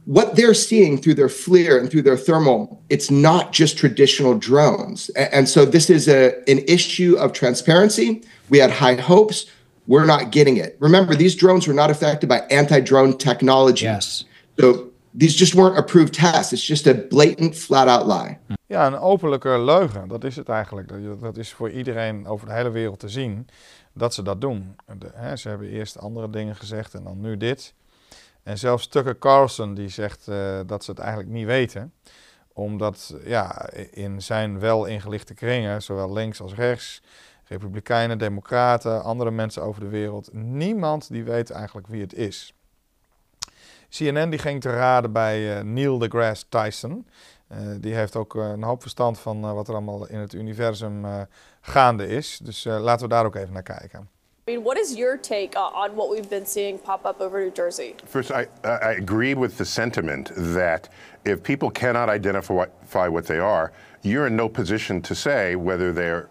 What they're seeing through their FLIR and through their thermal, it's not just traditional drones. And so this is an issue of transparency. We had high hopes. We're not getting it. Remember, these drones were not affected by anti-drone technology. Yes. So these just weren't approved tests. It's just a blatant, flat-out lie. Ja, een openlijke leugen, dat is het eigenlijk. Dat is voor iedereen over de hele wereld te zien dat ze dat doen. Ze hebben eerst andere dingen gezegd en dan nu dit. En zelfs Tucker Carlson die zegt dat ze het eigenlijk niet weten. Omdat ja, in zijn wel ingelichte kringen, zowel links als rechts, Republikeinen, Democraten, andere mensen over de wereld, niemand die weet eigenlijk wie het is. CNN die ging te raden bij Neil deGrasse Tyson. Die heeft ook een hoop verstand van wat er allemaal in het universum gaande is. Dus laten we daar ook even naar kijken. I mean, what is your take on what we've been seeing pop up over New Jersey? First, I agree with the sentiment that if people cannot identify what they are, you're in no position to say whether they are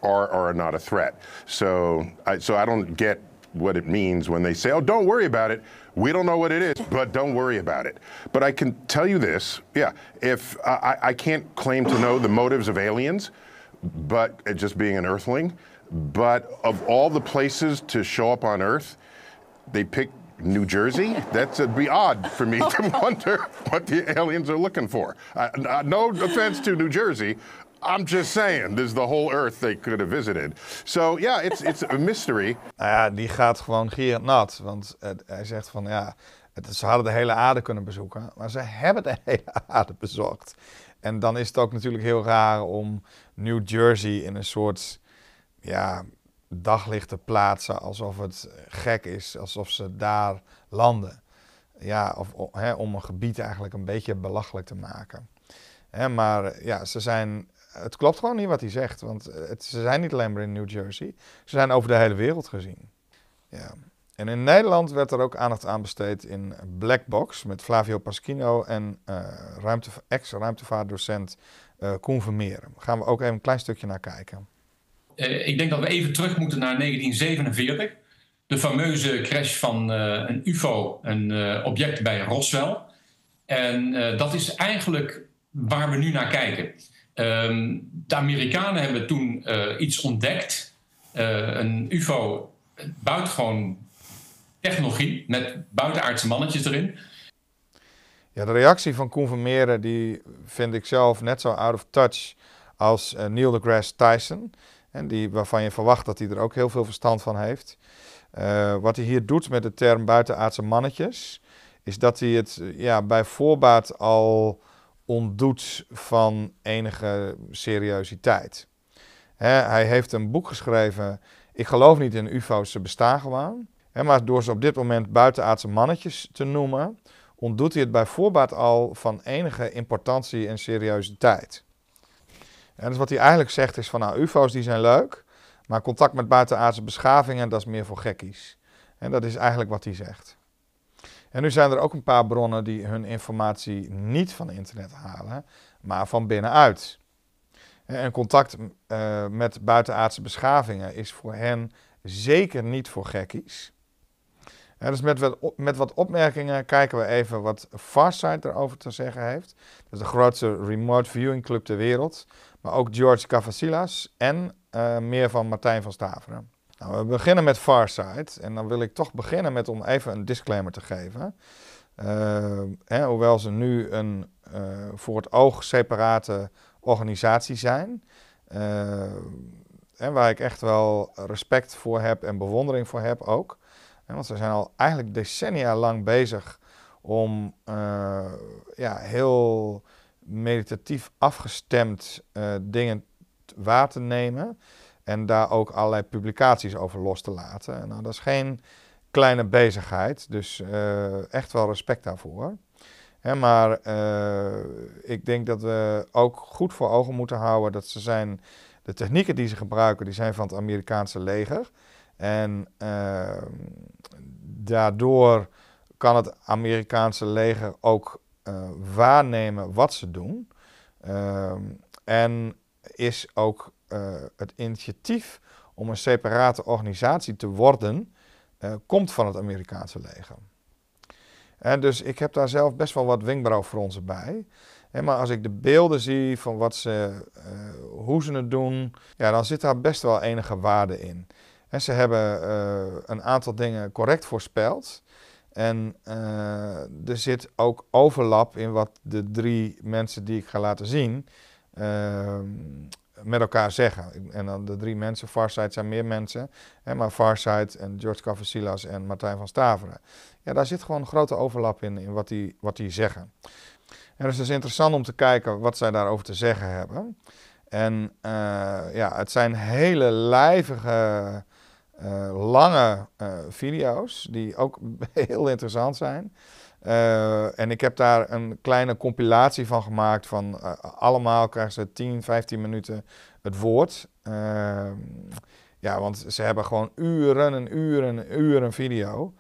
or are not a threat. So I don't get what it means when they say, oh, don't worry about it. We don't know what it is, but don't worry about it. But I can tell you this, yeah, if I can't claim to know the motives of aliens, but just being an earthling, but of all the places to show up on Earth, they pick New Jersey? That'd be odd for me to wonder what the aliens are looking for. No offense to New Jersey, I'm just saying, this is the whole Earth they could have visited. So yeah, it's a mystery. Nou ja, die gaat gewoon gierend nat. Want hij zegt van ja, ze hadden de hele aarde kunnen bezoeken. Maar ze hebben de hele aarde bezocht. En dan is het ook natuurlijk heel raar om New Jersey in een soort daglicht te plaatsen. Alsof het gek is, alsof ze daar landen. Ja, om een gebied eigenlijk een beetje belachelijk te maken. Maar ja, het klopt gewoon niet wat hij zegt, want ze zijn niet alleen maar in New Jersey, ze zijn over de hele wereld gezien. Ja. En in Nederland werd er ook aandacht aan besteed in Black Box met Flavio Paschino en ex-ruimtevaartdocent Koen Vermeeren. Daar gaan we ook even een klein stukje naar kijken. Ik denk dat we even terug moeten naar 1947. De fameuze crash van een UFO, een object bij Roswell. En dat is eigenlijk waar we nu naar kijken. De Amerikanen hebben toen iets ontdekt. Een UFO, buitengewoon technologie met buitenaardse mannetjes erin. Ja, de reactie van Koen Vermeeren die vind ik zelf net zo out of touch als Neil deGrasse Tyson. En waarvan je verwacht dat hij er ook heel veel verstand van heeft. Wat hij hier doet met de term buitenaardse mannetjes, is dat hij het bij voorbaat al ontdoet van enige seriositeit. Hij heeft een boek geschreven, Ik geloof niet in ufo's, ze bestaan gewoon. Maar door ze op dit moment buitenaardse mannetjes te noemen, ontdoet hij het bij voorbaat al van enige importantie en seriositeit. En dus wat hij eigenlijk zegt is van, nou, ufo's die zijn leuk, maar contact met buitenaardse beschavingen, dat is meer voor gekkies. En dat is eigenlijk wat hij zegt. En nu zijn er ook een paar bronnen die hun informatie niet van internet halen, maar van binnenuit. En contact met buitenaardse beschavingen is voor hen zeker niet voor gekkies. Dus met wat opmerkingen kijken we even wat Farsight erover te zeggen heeft. Dat is de grootste remote viewing club ter wereld. Maar ook George Cavasilas en meer van Martijn van Staveren. Nou, we beginnen met Farsight. En dan wil ik toch beginnen om even een disclaimer te geven. Hoewel ze nu een voor het oog separate organisatie zijn. En waar ik echt wel respect voor heb en bewondering voor heb ook. Want ze zijn al eigenlijk decennia lang bezig om heel meditatief afgestemd dingen waar te nemen. En daar ook allerlei publicaties over los te laten. En nou, dat is geen kleine bezigheid, dus echt wel respect daarvoor. Maar ik denk dat we ook goed voor ogen moeten houden dat de technieken die ze gebruiken, die zijn van het Amerikaanse leger. En daardoor kan het Amerikaanse leger ook waarnemen wat ze doen. En is ook het initiatief om een separate organisatie te worden, komt van het Amerikaanse leger. En dus ik heb daar zelf best wel wat wenkbrauwfronsen bij. Maar als ik de beelden zie van hoe ze het doen, dan zit daar best wel enige waarde in. En ze hebben een aantal dingen correct voorspeld. En er zit ook overlap in wat de 3 mensen die ik ga laten zien met elkaar zeggen. En dan de 3 mensen, Farsight zijn meer mensen, maar Farsight en George Cavasilas en Martijn van Staveren. Ja, daar zit gewoon een grote overlap in wat die zeggen. En dus het is interessant om te kijken wat zij daarover te zeggen hebben. En het zijn hele lijvige, lange video's die ook heel interessant zijn. En ik heb daar een kleine compilatie van gemaakt van allemaal krijgen ze 10, 15 minuten het woord. Want ze hebben gewoon uren video.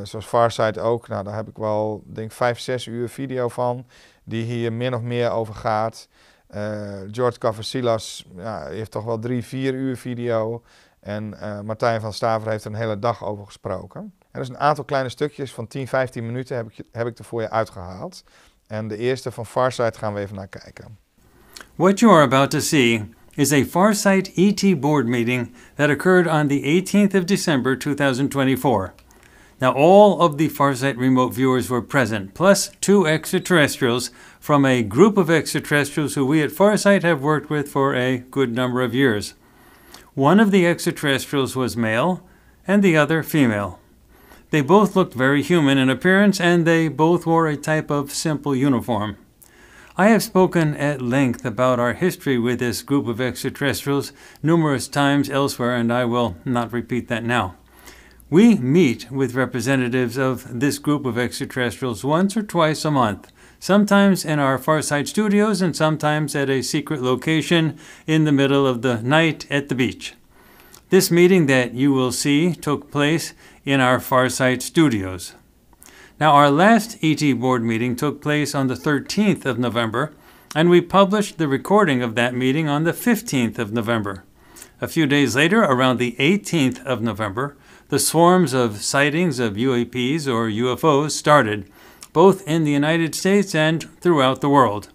Zoals Farsight ook, nou daar heb ik wel, denk 5, 6 uur video van, die hier min of meer over gaat. George Cavasilas heeft toch wel 3, 4 uur video. En Martijn van Staveren heeft er een hele dag over gesproken. Er is een aantal kleine stukjes van 10, 15 minuten heb ik er voor je uitgehaald. En de eerste van Farsight gaan we even naar kijken. What you are about to see is a Farsight ET board meeting that occurred on the 18th of December 2024. Now all of the Farsight remote viewers were present, plus 2 extraterrestrials from a group of extraterrestrials who we at Farsight have worked with for a good number of years. One of the extraterrestrials was male and the other female. They both looked very human in appearance and they both wore a type of simple uniform. I have spoken at length about our history with this group of extraterrestrials numerous times elsewhere, and I will not repeat that now. We meet with representatives of this group of extraterrestrials once or twice a month, sometimes in our Farsight studios and sometimes at a secret location in the middle of the night at the beach. This meeting that you will see took place in our Farsight studios. Now, our last ET board meeting took place on the 13th of November, and we published the recording of that meeting on the 15th of November. A few days later, around the 18th of November, the swarms of sightings of UAPs or UFOs started, both in the United States and throughout the world.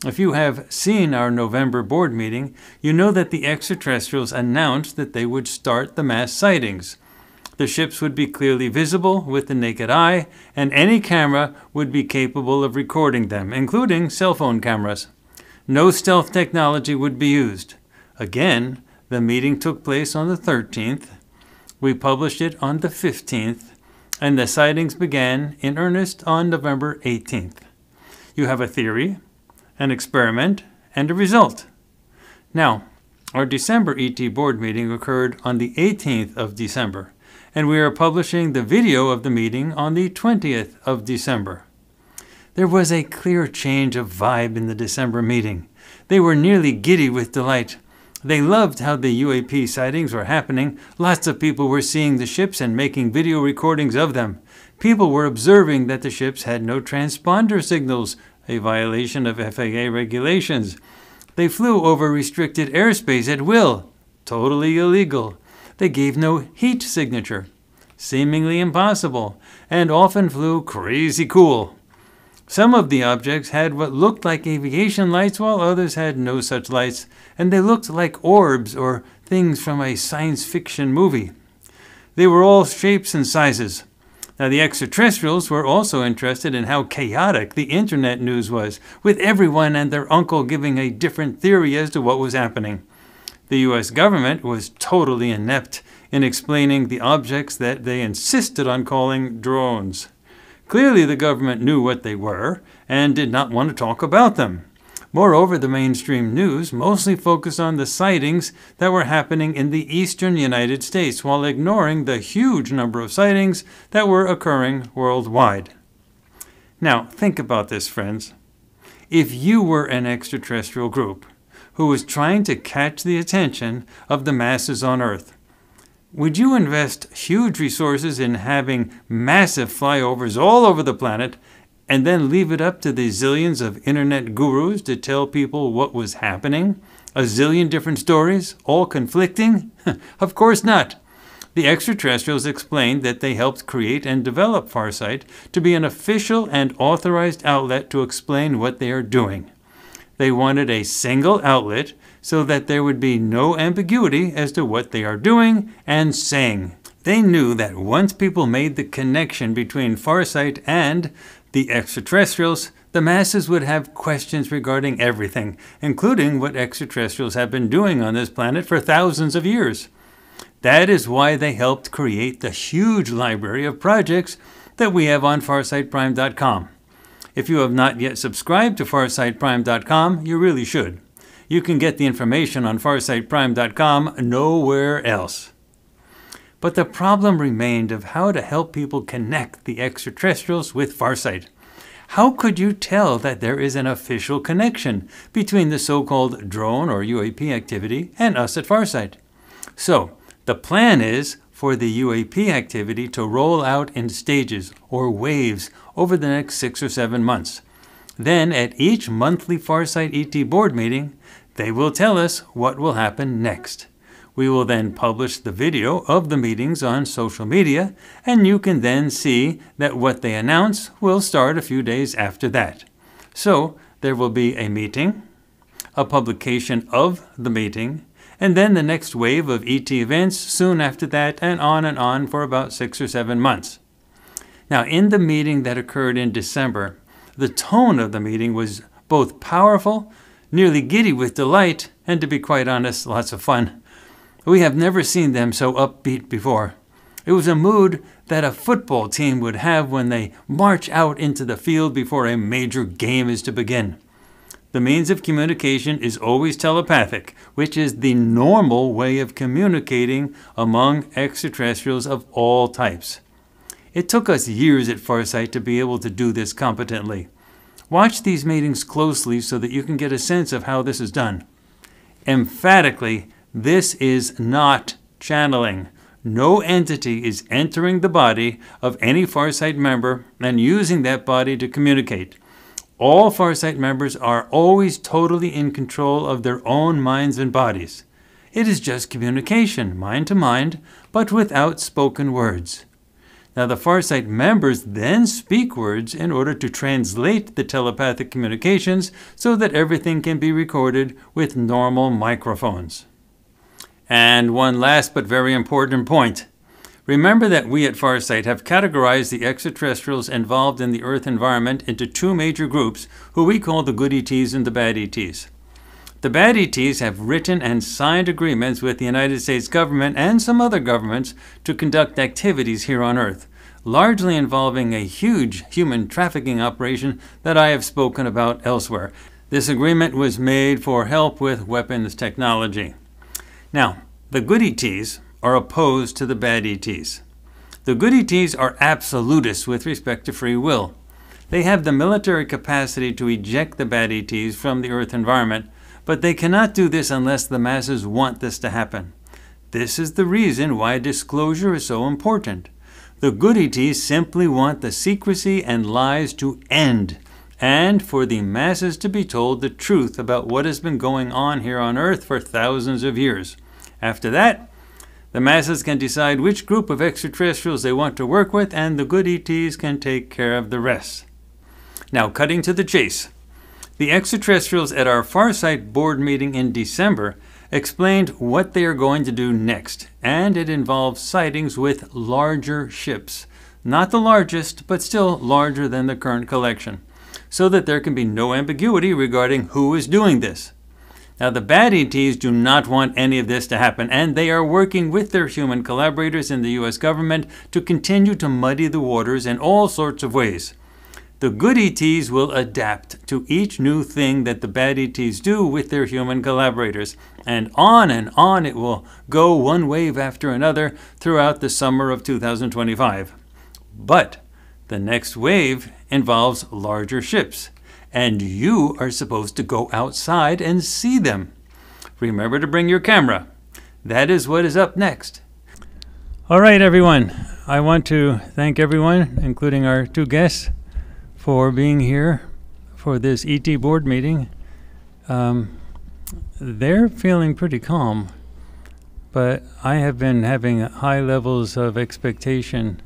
If you have seen our November board meeting, you know that the extraterrestrials announced that they would start the mass sightings. The ships would be clearly visible with the naked eye, and any camera would be capable of recording them, including cell phone cameras. No stealth technology would be used. Again, the meeting took place on the 13th. We published it on the 15th, and the sightings began in earnest on November 18th. You have a theory, an experiment, and a result. Now, our December ET board meeting occurred on the 18th of December, and we are publishing the video of the meeting on the 20th of December. There was a clear change of vibe in the December meeting. They were nearly giddy with delight. They loved how the UAP sightings were happening. Lots of people were seeing the ships and making video recordings of them. People were observing that the ships had no transponder signals, a violation of FAA regulations. They flew over restricted airspace at will, totally illegal. They gave no heat signature, seemingly impossible, and often flew crazy cool. Some of the objects had what looked like aviation lights, while others had no such lights, and they looked like orbs or things from a science fiction movie. They were all shapes and sizes. Now, the extraterrestrials were also interested in how chaotic the internet news was, with everyone and their uncle giving a different theory as to what was happening. The U.S. government was totally inept in explaining the objects that they insisted on calling drones. Clearly, the government knew what they were and did not want to talk about them. Moreover, the mainstream news mostly focused on the sightings that were happening in the eastern United States, while ignoring the huge number of sightings that were occurring worldwide. Now, think about this, friends. If you were an extraterrestrial group who was trying to catch the attention of the masses on Earth, would you invest huge resources in having massive flyovers all over the planet and then leave it up to the zillions of internet gurus to tell people what was happening? A zillion different stories, all conflicting? Of course not. The extraterrestrials explained that they helped create and develop Farsight to be an official and authorized outlet to explain what they are doing. They wanted a single outlet so that there would be no ambiguity as to what they are doing and saying. They knew that once people made the connection between Farsight and the extraterrestrials, the masses would have questions regarding everything, including what extraterrestrials have been doing on this planet for thousands of years. That is why they helped create the huge library of projects that we have on farsightprime.com. If you have not yet subscribed to farsightprime.com, you really should. You can get the information on farsightprime.com nowhere else. But the problem remained of how to help people connect the extraterrestrials with Farsight. How could you tell that there is an official connection between the so-called drone or UAP activity and us at Farsight? So, the plan is for the UAP activity to roll out in stages or waves over the next 6 or 7 months. Then, at each monthly Farsight ET board meeting, they will tell us what will happen next. We will then publish the video of the meetings on social media, and you can then see that what they announce will start a few days after that. So, there will be a meeting, a publication of the meeting, and then the next wave of ET events soon after that, and on for about 6 or 7 months. Now, in the meeting that occurred in December, the tone of the meeting was both powerful, nearly giddy with delight, and to be quite honest, lots of fun. We have never seen them so upbeat before. It was a mood that a football team would have when they march out into the field before a major game is to begin. The means of communication is always telepathic, which is the normal way of communicating among extraterrestrials of all types. It took us years at Farsight to be able to do this competently. Watch these meetings closely so that you can get a sense of how this is done. Emphatically, this is not channeling. No entity is entering the body of any Farsight member and using that body to communicate. All Farsight members are always totally in control of their own minds and bodies. It is just communication, mind to mind, but without spoken words. Now, the Farsight members then speak words in order to translate the telepathic communications so that everything can be recorded with normal microphones. And one last but very important point. Remember that we at Farsight have categorized the extraterrestrials involved in the Earth environment into two major groups, who we call the good ETs and the bad ETs. The bad ETs have written and signed agreements with the United States government and some other governments to conduct activities here on Earth, largely involving a huge human trafficking operation that I have spoken about elsewhere. This agreement was made for help with weapons technology. Now, the good ETs are opposed to the bad ETs. The good ETs are absolutists with respect to free will. They have the military capacity to eject the bad ETs from the Earth environment, but they cannot do this unless the masses want this to happen. This is the reason why disclosure is so important. The good ETs simply want the secrecy and lies to end, and for the masses to be told the truth about what has been going on here on Earth for thousands of years. After that, the masses can decide which group of extraterrestrials they want to work with, and the good ETs can take care of the rest. Now, cutting to the chase. The extraterrestrials at our Farsight board meeting in December explained what they are going to do next, and it involves sightings with larger ships. Not the largest, but still larger than the current collection, so that there can be no ambiguity regarding who is doing this. Now, the bad ETs do not want any of this to happen, and they are working with their human collaborators in the U.S. government to continue to muddy the waters in all sorts of ways. The good ETs will adapt to each new thing that the bad ETs do with their human collaborators, and on it will go, one wave after another, throughout the summer of 2025. But the next wave involves larger ships, and you are supposed to go outside and see them. Remember to bring your camera. That is what is up next. All right, everyone. I want to thank everyone, including our two guests, for being here for this ET board meeting. They're feeling pretty calm, but I have been having high levels of expectation.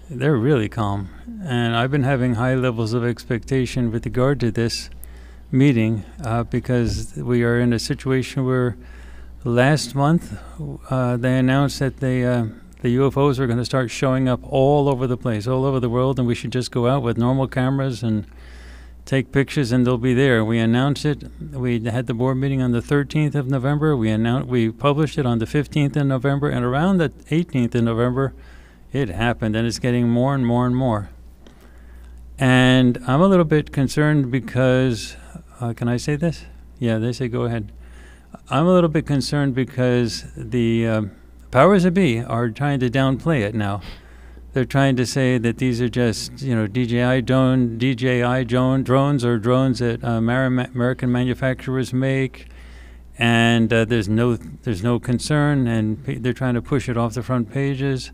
They're really calm, and I've been having high levels of expectation with regard to this meeting because we are in a situation where last month they announced that the UFOs are going to start showing up all over the place, all over the world, and we should just go out with normal cameras and take pictures and they'll be there. We announced it. We had the board meeting on the 13th of November. We published it on the 15th of November, and around the 18th of November, it happened, and it's getting more and more and more. And I'm a little bit concerned because, can I say this? Yeah, they say go ahead. I'm a little bit concerned because the powers that be are trying to downplay it now. They're trying to say that these are just, DJI drones or drones that American manufacturers make, and there's no concern, and they're trying to push it off the front pages.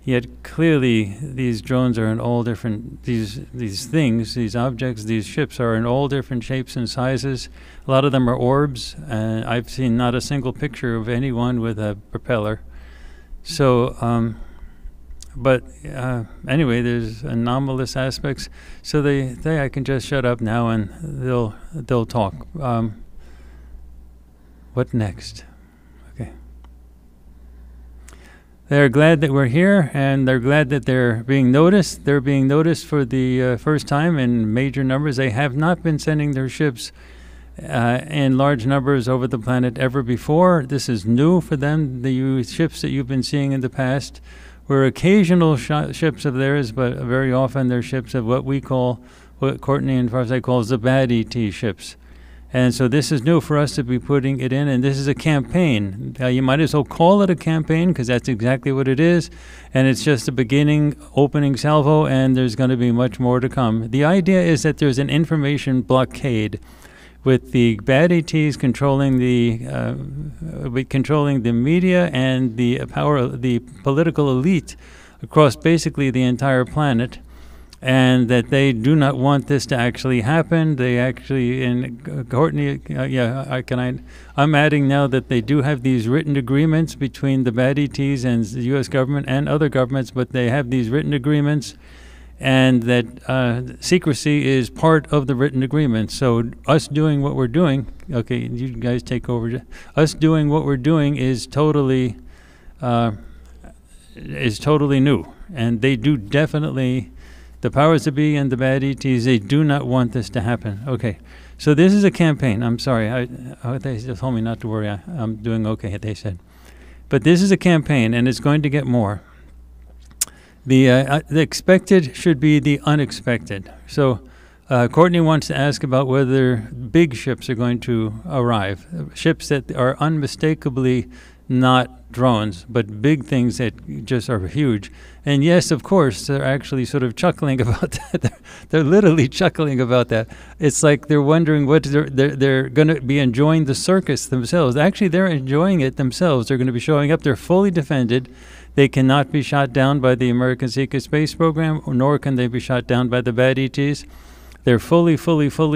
Yet clearly these drones are in all different, these things, these objects, these ships are in all different shapes and sizes. A lot of them are orbs, and I've seen not a single picture of anyone with a propeller. So, anyway, there's anomalous aspects. So they say I can just shut up now and they'll talk. What next? They're glad that we're here, and they're glad that they're being noticed. They're being noticed for the first time in major numbers. They have not been sending their ships in large numbers over the planet ever before. This is new for them. The ships that you've been seeing in the past were occasional ships of theirs, but very often they're ships of what Courtney and Farsight calls the bad ET ships. And so this is new for us to be putting it in, and this is a campaign. You might as well call it a campaign, because that's exactly what it is, and it's just a beginning, opening salvo, and there's going to be much more to come. The idea is that there's an information blockade with the bad ETs controlling the media and the political elite across basically the entire planet, and that they do not want this to actually happen. They actually, and Courtney, I'm adding now that they do have these written agreements between the bad ETs and the U.S. government and other governments, but they have these written agreements, and that secrecy is part of the written agreement. So us doing what we're doing, okay, you guys take over. Us doing what we're doing is totally is totally new. And they do definitely, the powers that be and the bad ETs, they do not want this to happen. Okay, so this is a campaign. I'm sorry, they just told me not to worry. I'm doing okay, they said. But this is a campaign, and it's going to get more. The expected should be the unexpected. So Courtney wants to ask about whether big ships are going to arrive, ships that are unmistakably not drones, but big things that just are huge. And yes, of course, they're actually sort of chuckling about that. They're literally chuckling about that. It's like they're wondering what they're going to be enjoying the circus themselves. Actually, they're enjoying it themselves. They're going to be showing up. They're fully defended. They cannot be shot down by the American secret space program, nor can they be shot down by the bad ETs. They're fully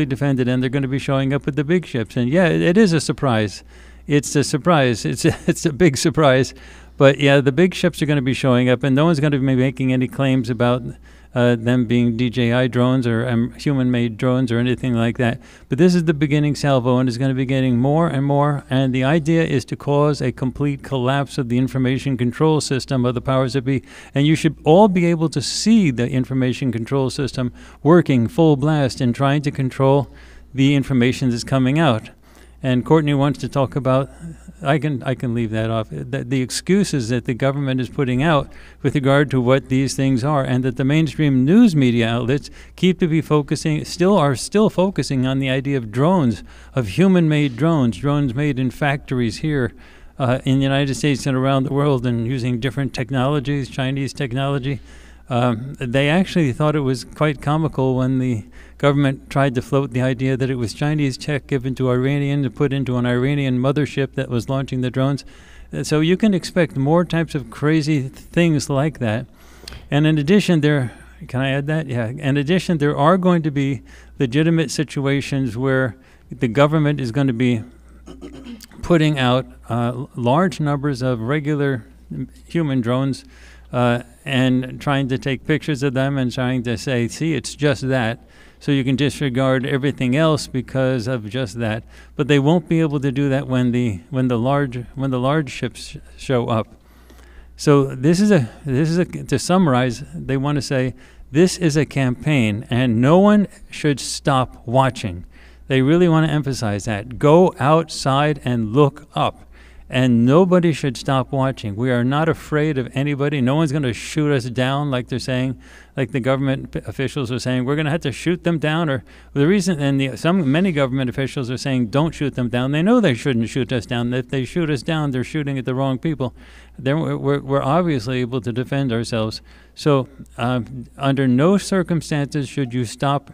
defended, and they're going to be showing up with the big ships. And yeah, it is a surprise. It's a surprise. It's a big surprise. But yeah, the big ships are going to be showing up, and no one's going to be making any claims about them being DJI drones or human-made drones or anything like that. But this is the beginning salvo, and it's going to be getting more and more. And the idea is to cause a complete collapse of the information control system of the powers that be. And you should all be able to see the information control system working full blast and trying to control the information that's coming out. And Courtney wants to talk about, I can leave that off, the excuses that the government is putting out with regard to what these things are, and that the mainstream news media outlets are still focusing on the idea of drones, of human-made drones made in factories here in the United States and around the world, and using different technologies, Chinese technology. They actually thought it was quite comical when the government tried to float the idea that it was Chinese tech given to Iranian to put into an Iranian mothership that was launching the drones. So you can expect more types of crazy things like that. And in addition, can I add that? Yeah. In addition, there are going to be legitimate situations where the government is going to be putting out large numbers of regular human drones and trying to take pictures of them and trying to say, see, it's just that. So you can disregard everything else because of just that. But they won't be able to do that when the large ships show up. So this is to summarize, they want to say this is a campaign and no one should stop watching. They really want to emphasize that. Go outside and look up. And nobody should stop watching. We are not afraid of anybody. No one's going to shoot us down like they're saying, like the government officials are saying. We're going to have to shoot them down. Or the reason, and many government officials are saying, don't shoot them down. They know they shouldn't shoot us down. If they shoot us down, they're shooting at the wrong people. Then we're obviously able to defend ourselves. So under no circumstances should you stop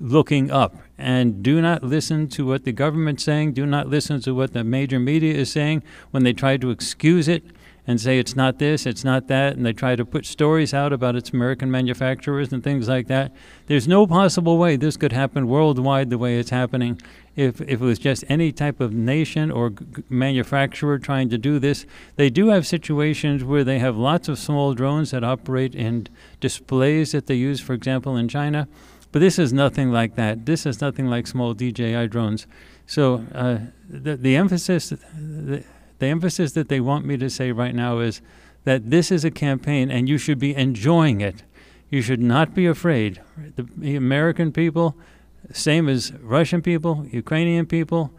looking up, and do not listen to what the government's saying. Do not listen to what the major media is saying when they try to excuse it and say it's not this, it's not that, and they try to put stories out about its American manufacturers and things like that. There's no possible way this could happen worldwide the way it's happening. If it was just any type of nation or manufacturer trying to do this. They do have situations where they have lots of small drones that operate in displays that they use, for example, in China. But this is nothing like that. This is nothing like small DJI drones. So the emphasis that they want me to say right now is that this is a campaign and you should be enjoying it. You should not be afraid. The American people, same as Russian people, Ukrainian people,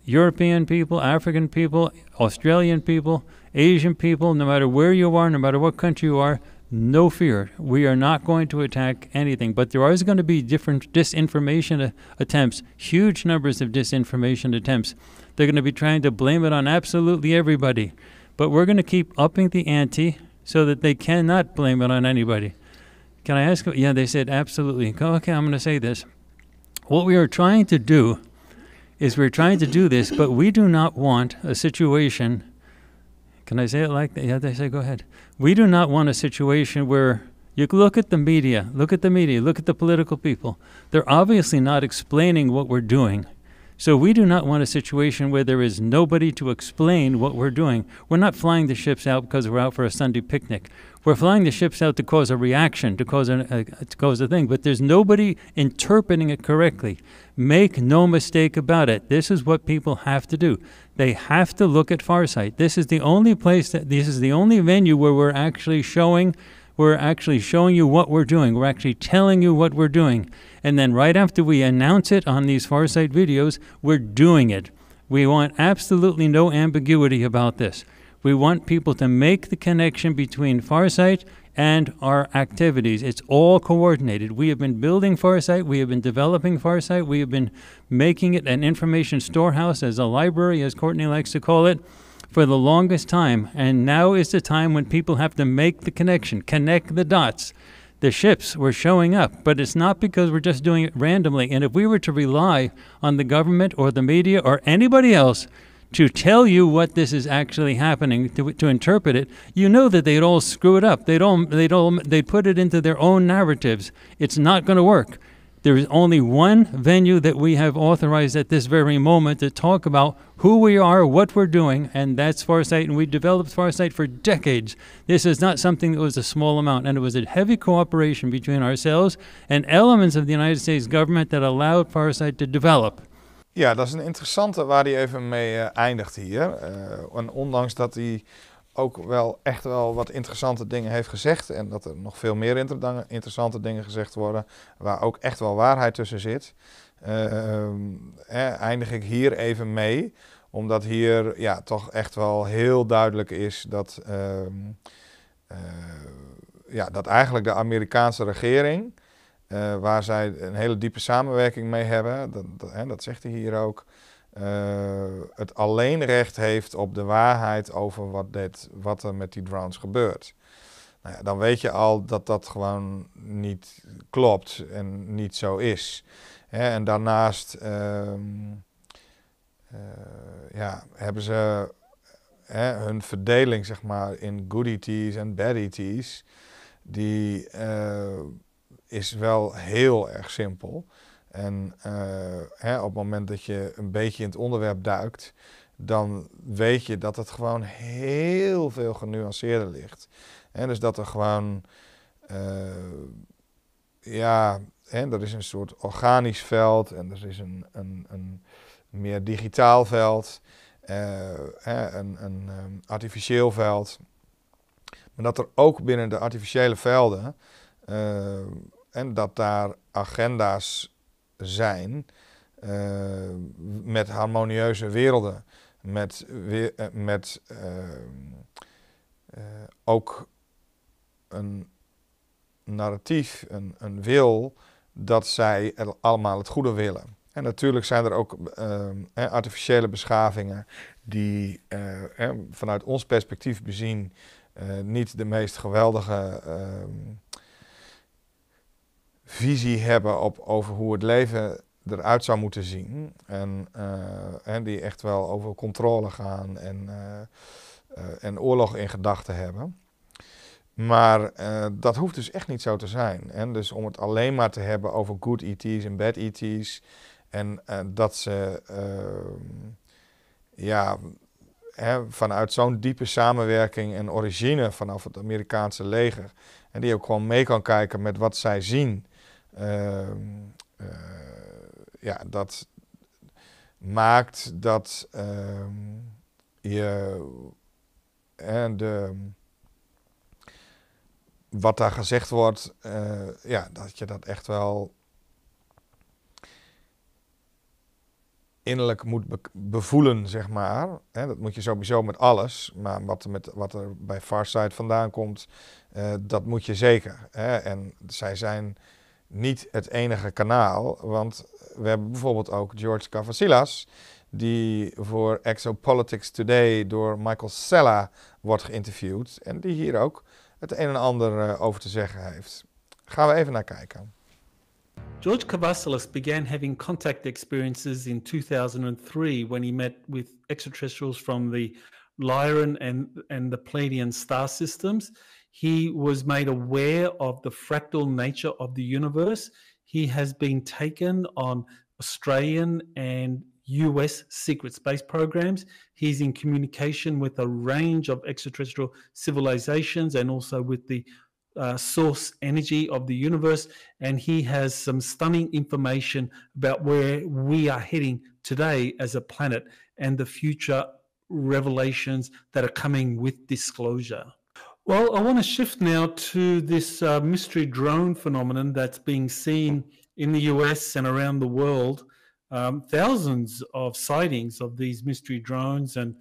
European people, African people, Australian people, Asian people, no matter where you are, no matter what country you are, no fear. We are not going to attack anything, but there are going to be different disinformation attempts, huge numbers of disinformation attempts. They're going to be trying to blame it on absolutely everybody, but we're going to keep upping the ante so that they cannot blame it on anybody. Can I ask? Yeah, they said absolutely. Okay, I'm going to say this. What we are trying to do is we're trying to do this, but we do not want a situation. Can I say it like that? Yeah, they say, go ahead. We do not want a situation where you look at the media, look at the political people. They're obviously not explaining what we're doing. So we do not want a situation where there is nobody to explain what we're doing. We're not flying the ships out because we're out for a Sunday picnic. We're flying the ships out to cause a reaction, to cause a thing, but there's nobody interpreting it correctly. Make no mistake about it. This is what people have to do. They have to look at Farsight. This is the only this is the only venue where we're actually showing you what we're doing. We're actually telling you what we're doing. And then right after we announce it on these Farsight videos, we're doing it. We want absolutely no ambiguity about this. We want people to make the connection between Farsight and our activities. It's all coordinated. We have been building Farsight. We have been developing Farsight. We have been making it an information storehouse, as a library, as Courtney likes to call it, for the longest time. And now is the time when people have to make the connection, connect the dots. The ships were showing up, but it's not because we're just doing it randomly. And if we were to rely on the government or the media or anybody else to tell you what this is actually happening, to interpret it, you know that they'd all screw it up. They'd put it into their own narratives. It's not going to work. There is only one venue that we have authorized at this very moment to talk about who we are, what we're doing, and that's Farsight, and we developed Farsight for decades. This is not something that was a small amount, and it was a heavy cooperation between ourselves and elements of the United States government that allowed Farsight to develop. Ja, dat is een interessante waar hij even mee eindigt hier. En ondanks dat hij ook wel echt wel wat interessante dingen heeft gezegd en dat er nog veel meer interessante dingen gezegd worden, waar ook echt wel waarheid tussen zit, eindig ik hier even mee. Omdat hier ja, toch echt wel heel duidelijk is dat, dat eigenlijk de Amerikaanse regering, waar zij een hele diepe samenwerking mee hebben, dat zegt hij hier ook, het alleenrecht heeft op de waarheid over wat er met die drones gebeurt. Nou ja, dan weet je al dat dat gewoon niet klopt en niet zo is. En daarnaast hebben ze hun verdeling zeg maar, in good ET's en bad ET's, die is wel heel erg simpel. En op het moment dat je een beetje in het onderwerp duikt, dan weet je dat het gewoon heel veel genuanceerder ligt. Dus dat er gewoon, er is een soort organisch veld en er is een meer digitaal veld, een artificieel veld. Maar dat er ook binnen de artificiële velden, en dat daar agenda's zijn met harmonieuze werelden, met ook een narratief, een wil dat zij allemaal het goede willen. En natuurlijk zijn er ook artificiële beschavingen die vanuit ons perspectief bezien niet de meest geweldige visie hebben over hoe het leven eruit zou moeten zien. En die echt wel over controle gaan en oorlog in gedachten hebben. Maar dat hoeft dus echt niet zo te zijn. En dus om het alleen maar te hebben over good ET's en bad ET's. En dat ze vanuit zo'n diepe samenwerking en origine vanaf het Amerikaanse leger. En die ook gewoon mee kan kijken met wat zij zien. Dat maakt dat wat daar gezegd wordt, dat je dat echt wel innerlijk moet bevoelen, zeg maar. Dat moet je sowieso met alles, maar wat er bij Farsight vandaan komt, dat moet je zeker. En zij zijn niet het enige kanaal, want we hebben bijvoorbeeld ook George Cavasilas, die voor Exopolitics Today door Michael Sella wordt geïnterviewd en die hier ook het een en ander over te zeggen heeft. Gaan we even naar kijken. George Cavasilas began having contact experiences in 2003 when he met with extraterrestrials from the Lyran and the Pleiadian star systems. He was made aware of the fractal nature of the universe. He has been taken on Australian and US secret space programs. He's in communication with a range of extraterrestrial civilizations and also with the source energy of the universe. And he has some stunning information about where we are heading today as a planet and the future revelations that are coming with disclosure. Well, I want to shift now to this mystery drone phenomenon that's being seen in the US and around the world. Thousands of sightings of these mystery drones, and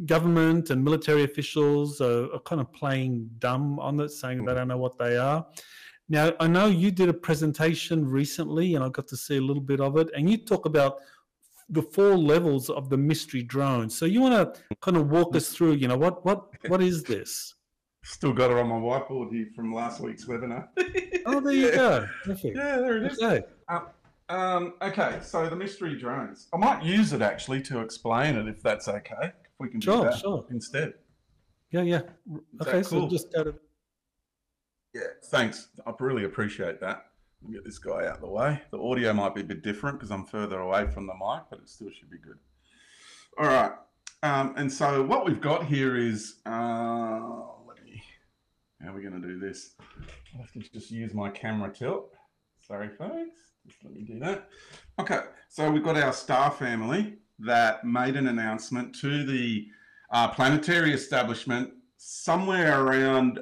government and military officials are kind of playing dumb on it, saying they don't know what they are. Now, I know you did a presentation recently, and I got to see a little bit of it, and you talk about the 4 levels of the mystery drone. So you want to kind of walk us through, you know, what is this? Still got it on my whiteboard here from last week's webinar. Oh, there you go. Perfect. Yeah, there it is. Okay. Okay, so the mystery drones. I might use it actually to explain it, if that's okay. If we can do that instead. Yeah. Okay, cool? So just go to... Yeah, thanks. I really appreciate that. I'll get this guy out of the way. The audio might be a bit different because I'm further away from the mic, but it still should be good. All right. And so what we've got here is, how are we going to do this? I'll have to just use my camera tilt. Sorry, folks. Just let me do that. Okay, so we've got our star family that made an announcement to the planetary establishment somewhere around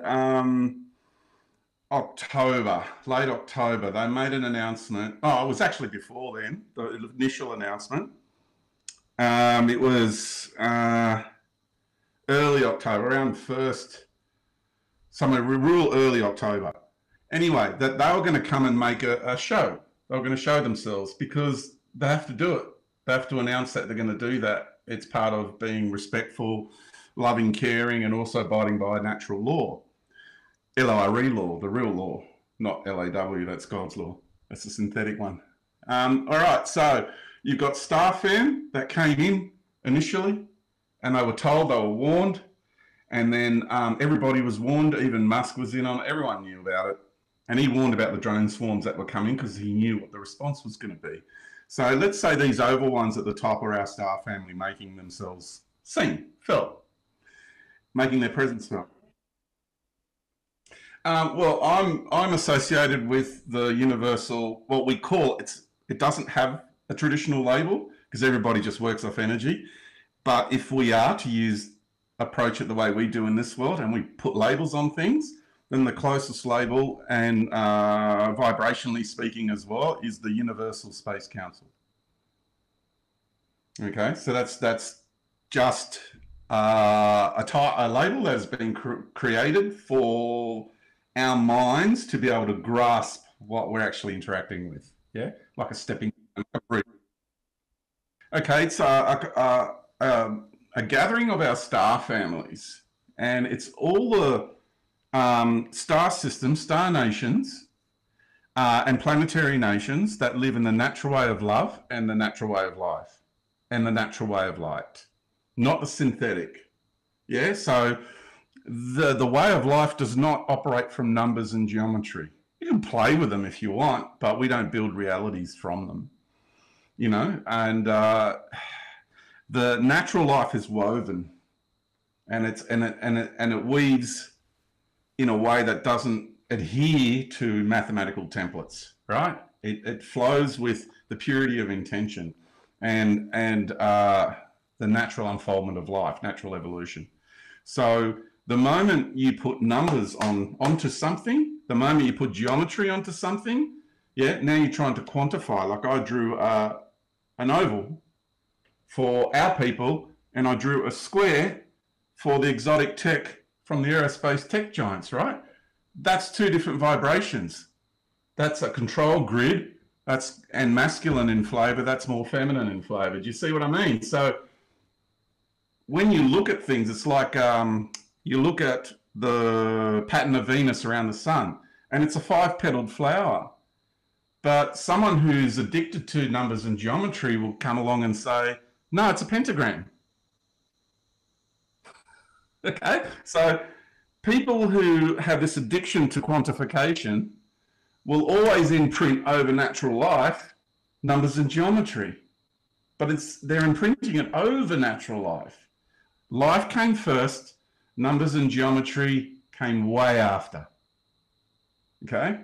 October, late October. They made an announcement. Oh, it was actually before then, the initial announcement. It was early October, around somewhere real early October. Anyway, that they were going to come and make a show. They were going to show themselves because they have to do it. They have to announce that they're going to do that. It's part of being respectful, loving, caring, and also abiding by natural law. LORE law, the real law, not LAW, that's God's law. That's the synthetic one. All right, so you've got Starfam that came in initially, and they were told, they were warned, and then everybody was warned, even Musk was in on it, everyone knew about it. And he warned about the drone swarms that were coming because he knew what the response was going to be. So let's say these oval ones at the top are our star family making themselves seen, felt, making their presence felt. Well, I'm associated with the universal, what we call it doesn't have a traditional label because everybody just works off energy. But if we are to approach it the way we do in this world and we put labels on things, then the closest label, and vibrationally speaking as well, is the Universal Space Council. Okay, so that's just a label that has been created for our minds to be able to grasp what we're actually interacting with. Yeah, like a stepping stone. Okay, it's a gathering of our star families, and it's all the star systems, star nations, and planetary nations that live in the natural way of love and the natural way of life and the natural way of light, not the synthetic. Yeah, so the way of life does not operate from numbers and geometry. You can play with them if you want, but we don't build realities from them, you know. And the natural life is woven, and it weaves in a way that doesn't adhere to mathematical templates, right? It flows with the purity of intention and the natural unfoldment of life, natural evolution. So the moment you put numbers onto something, the moment you put geometry onto something, yeah, now you're trying to quantify. Like I drew an oval for our people, and I drew a square for the exotic tech from the aerospace tech giants, right? That's 2 different vibrations. That's a control grid, and masculine in flavor, that's more feminine in flavor. Do you see what I mean? So when you look at things, it's like you look at the pattern of Venus around the sun, and it's a 5-petaled flower. But someone who's addicted to numbers and geometry will come along and say, no, it's a pentagram. Okay, so people who have this addiction to quantification will always imprint over natural life numbers and geometry. but they're imprinting it over natural life. Life came first, numbers and geometry came way after. Okay?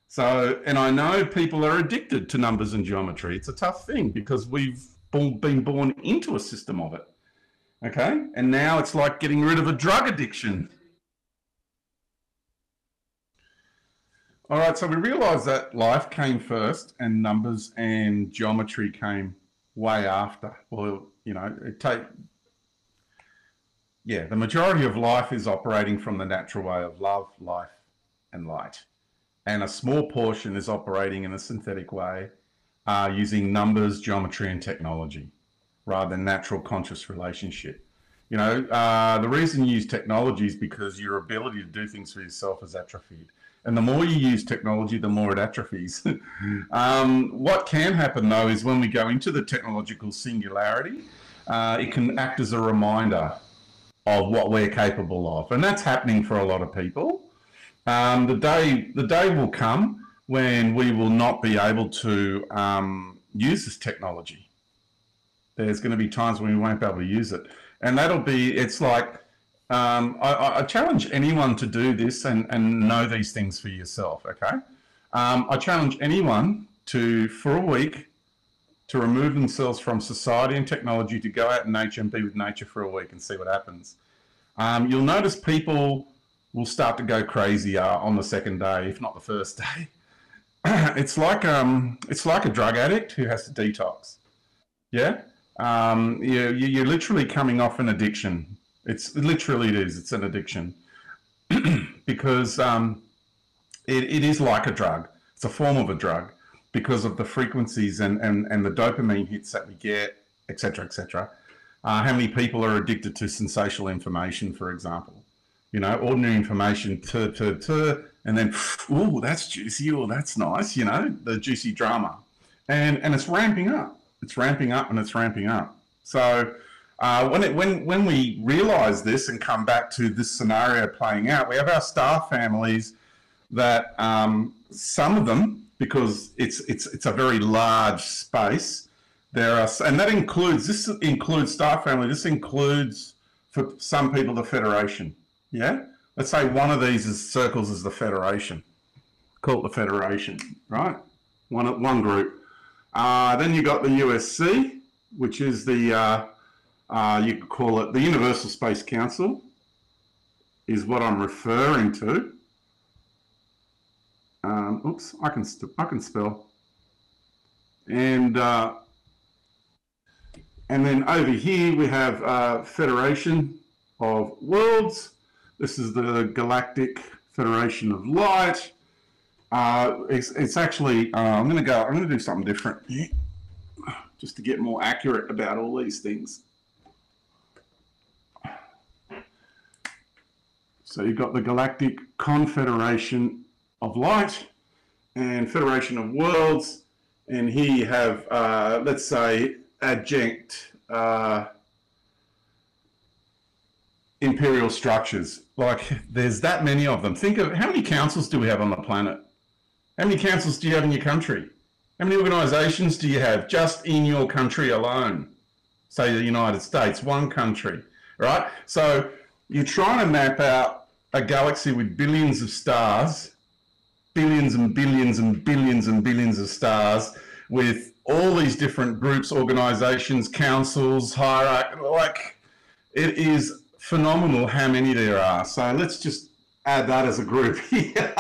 So, and I know people are addicted to numbers and geometry. It's a tough thing because we've been born into a system of it. Okay? And now it's like getting rid of a drug addiction. All right, so we realize that life came first and numbers and geometry came way after. Well, you know, the majority of life is operating from the natural way of love, life, and light. And a small portion is operating in a synthetic way using numbers, geometry, and technology rather than natural conscious relationship. You know, the reason you use technology is because your ability to do things for yourself is atrophied. And the more you use technology, the more it atrophies. What can happen, though, is when we go into the technological singularity, it can act as a reminder of what we're capable of. And that's happening for a lot of people. The day will come when we will not be able to use this technology. There's going to be times when we won't be able to use it. And that'll be, it's like, I challenge anyone to do this and know these things for yourself, okay? I challenge anyone to, for a week, to remove themselves from society and technology, to go out in nature and be with nature for a week and see what happens. You'll notice people will start to go crazy on the second day, if not the first day. It's like a drug addict who has to detox. Yeah, you're literally coming off an addiction. It's an addiction because it is like a drug. It's a form of a drug because of the frequencies and the dopamine hits that we get, etc., etc. How many people are addicted to sensational information, for example? You know, ordinary information, and then, ooh, that's juicy, or that's nice, you know, the juicy drama. And it's ramping up. It's ramping up and it's ramping up. So when we realize this and come back to this scenario playing out, we have our star families that some of them, because it's a very large space, and that includes, this includes star family, this includes for some people the Federation. Yeah, let's say one of these circles is the Federation. Call it the Federation, right? One group. Then you got the USC, which is the you could call it the Universal Space Council, is what I'm referring to. Oops, I can spell. And then over here we have Federation of Worlds. This is the Galactic Federation of Light. It's actually, I'm going to do something different here, just to get more accurate about all these things. So you've got the Galactic Confederation of Light and Federation of Worlds, and here you have, let's say, adjunct imperial structures. Like, there's that many of them. Think of how many councils do we have on the planet? How many councils do you have in your country? How many organizations do you have just in your country alone? Say the United States, one country, right? So you're trying to map out a galaxy with billions of stars, billions and billions and billions and billions of stars, with all these different groups, organizations, councils, hierarchy. Like, it is phenomenal how many there are. So let's just add that as a group here.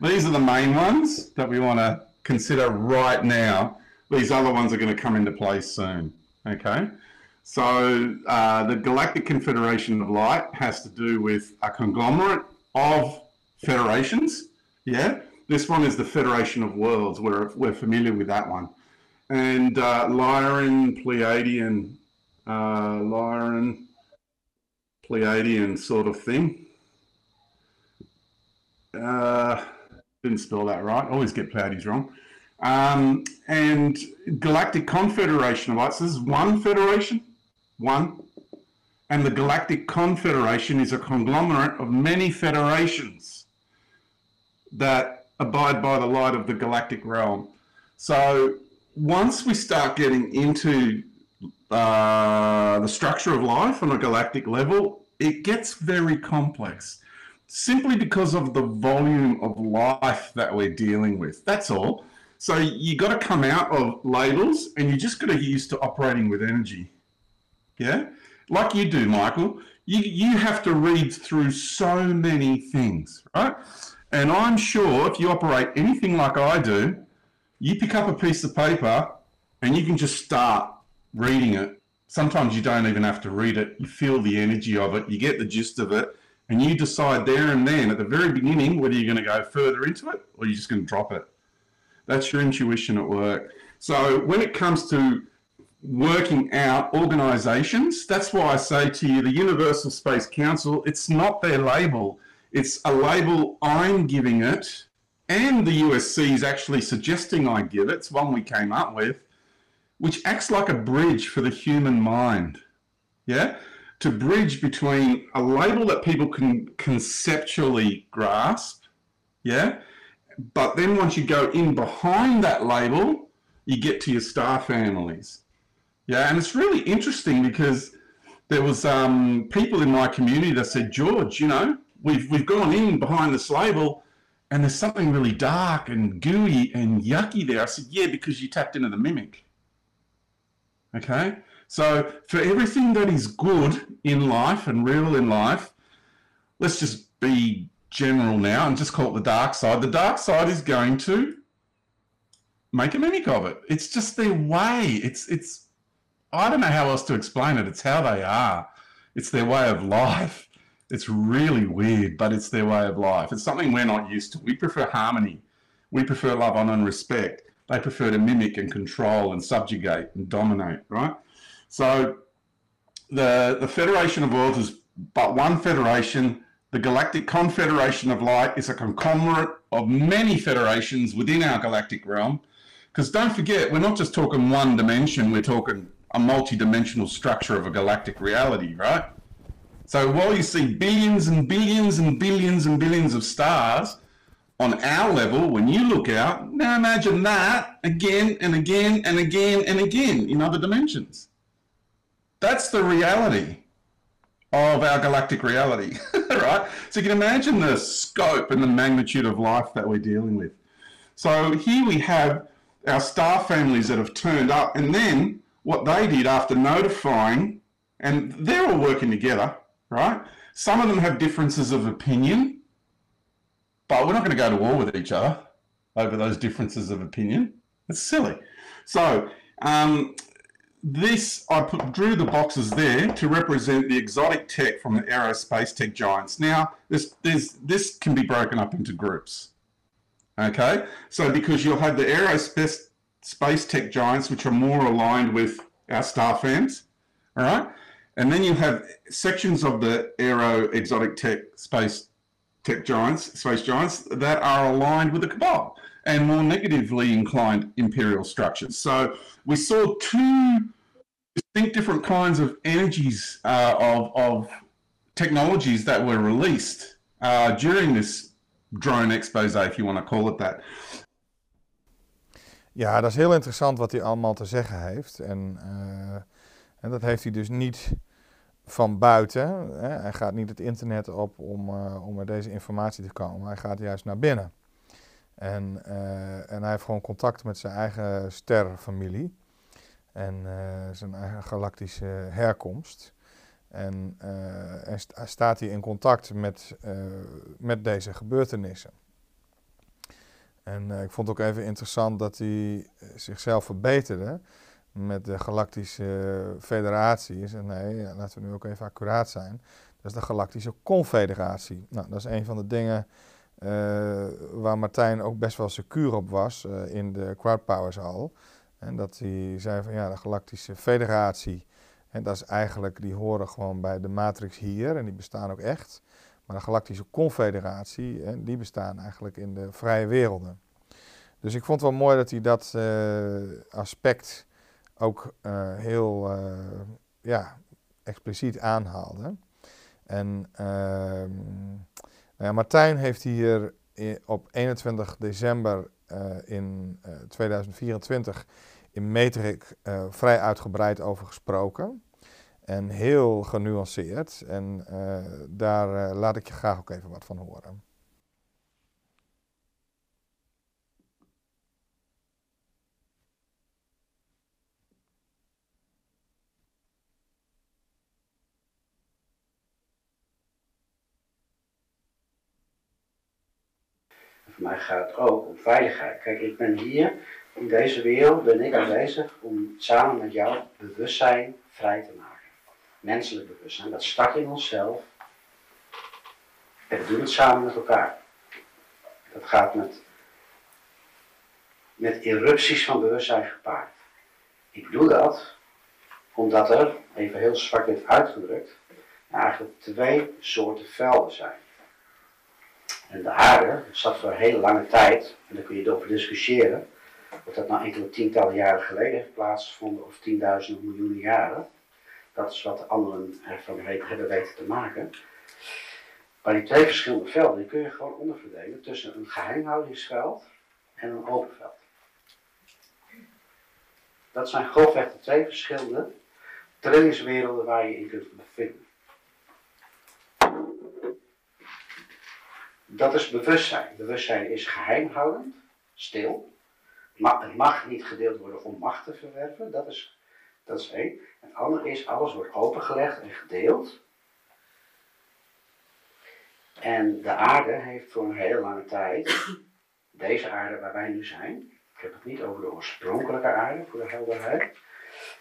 These are the main ones that we want to consider right now. These other ones are going to come into place soon. Okay. So the Galactic Confederation of Light has to do with a conglomerate of federations. Yeah. This one is the Federation of Worlds. We're familiar with that one. And Lyran, Pleiadian sort of thing. Didn't spell that right. Always get Pleiades wrong. And Galactic Confederation of Light. So this is one federation, one. And the Galactic Confederation is a conglomerate of many federations that abide by the light of the galactic realm. So once we start getting into the structure of life on a galactic level, it gets very complex, simply because of the volume of life that we're dealing with. That's all. So you got to come out of labels, and you just got to get used to operating with energy. Yeah, like you do, Michael. You have to read through so many things, right? And I'm sure if you operate anything like I do, you pick up a piece of paper and you can just start reading it. Sometimes you don't even have to read it. You feel the energy of it. You get the gist of it. And you decide there and then at the very beginning whether you're going to go further into it or you're just going to drop it. That's your intuition at work. So when it comes to working out organizations, that's why I say to you, the Universal Space Council, it's not their label. It's a label I'm giving it, and the USC is actually suggesting I give it. It's one we came up with, which acts like a bridge for the human mind. Yeah? To bridge between a label that people can conceptually grasp, yeah? But then once you go in behind that label, you get to your star families. Yeah, and it's really interesting because there was people in my community that said, George, you know, we've gone in behind this label and there's something really dark and gooey and yucky there. I said, yeah, because you tapped into the mimic. Okay? So for everything that is good in life and real in life, let's just be general now and just call it the dark side. The dark side is going to make a mimic of it. It's just their way. It's I don't know how else to explain it. It's how they are. It's their way of life. It's really weird, but it's their way of life. It's something we're not used to. We prefer harmony. We prefer love, honor, and respect. They prefer to mimic and control and subjugate and dominate, right? So the Federation of Worlds is but one federation. The Galactic Confederation of Light is a conglomerate of many federations within our galactic realm. Because don't forget, we're not just talking one dimension, we're talking a multi-dimensional structure of a galactic reality, right? So while you see billions and billions and billions and billions of stars, on our level, when you look out, now imagine that again and again and again and again in other dimensions. That's the reality of our galactic reality, right? So you can imagine the scope and the magnitude of life that we're dealing with. So here we have our star families that have turned up, and then what they did after notifying, and they're all working together, right? Some of them have differences of opinion, but we're not going to go to war with each other over those differences of opinion. It's silly. So drew the boxes there to represent the exotic tech from the aerospace tech giants. Now, this can be broken up into groups. Okay, so because you'll have the aerospace tech giants, which are more aligned with our star fams, all right? And then you have sections of the aero exotic tech space giants that are aligned with the cabal and more negatively inclined imperial structures. So we saw two distinct different kinds of energies of technologies that were released during this drone expose, if you want to call it that. Ja, dat is heel interessant wat hij allemaal te zeggen heeft. En dat heeft hij dus niet van buiten. Hè. Hij gaat niet het internet op om met deze informatie te komen. Hij gaat juist naar binnen. En hij heeft gewoon contact met zijn eigen sterrenfamilie. En zijn eigen galactische herkomst. En staat hij in contact met deze gebeurtenissen. En ik vond het ook even interessant dat hij zichzelf verbeterde met de Galactische Federatie. En nee, laten we nu ook even accuraat zijn. Dat is de Galactische Confederatie. Nou, dat is een van de dingen waar Martijn ook best wel secuur op was in de crowdpowershal. En dat hij zei van ja, de Galactische Federatie, en dat is eigenlijk, die horen gewoon bij de matrix hier en die bestaan ook echt. Maar de Galactische Confederatie, die bestaan eigenlijk in de vrije werelden. Dus ik vond het wel mooi dat hij dat aspect ook heel expliciet aanhaalde. En Martijn heeft hier op 21 december in 2024 in Metric vrij uitgebreid over gesproken. En heel genuanceerd. En daar laat ik je graag ook even wat van horen. Voor mij gaat het ook om veiligheid. Kijk, ik ben hier, in deze wereld ben ik aanwezig om samen met jou bewustzijn vrij te maken. Menselijk bewustzijn, dat start in onszelf. En we doen het samen met elkaar. Dat gaat met erupties van bewustzijn gepaard. Ik doe dat omdat er, even heel zwart-wit uitgedrukt, eigenlijk 2 soorten velden zijn. En de aarde zat voor een hele lange tijd, en daar kun je over discussiëren, of dat nou enkele tientallen jaren geleden heeft plaatsgevonden of 10.000 of miljoenen jaren. Dat is wat de anderen ervan hebben weten te maken. Maar die 2 verschillende velden, die kun je gewoon onderverdelen tussen een geheimhoudingsveld en een open veld. Dat zijn grofweg de 2 verschillende trillingswerelden waar je in kunt bevinden. Dat is bewustzijn. Bewustzijn is geheimhoudend, stil. Het mag niet gedeeld worden om macht te verwerven, dat is 1. Het andere is, alles wordt opengelegd en gedeeld. En de aarde heeft voor een hele lange tijd, deze aarde waar wij nu zijn, ik heb het niet over de oorspronkelijke aarde, voor de helderheid.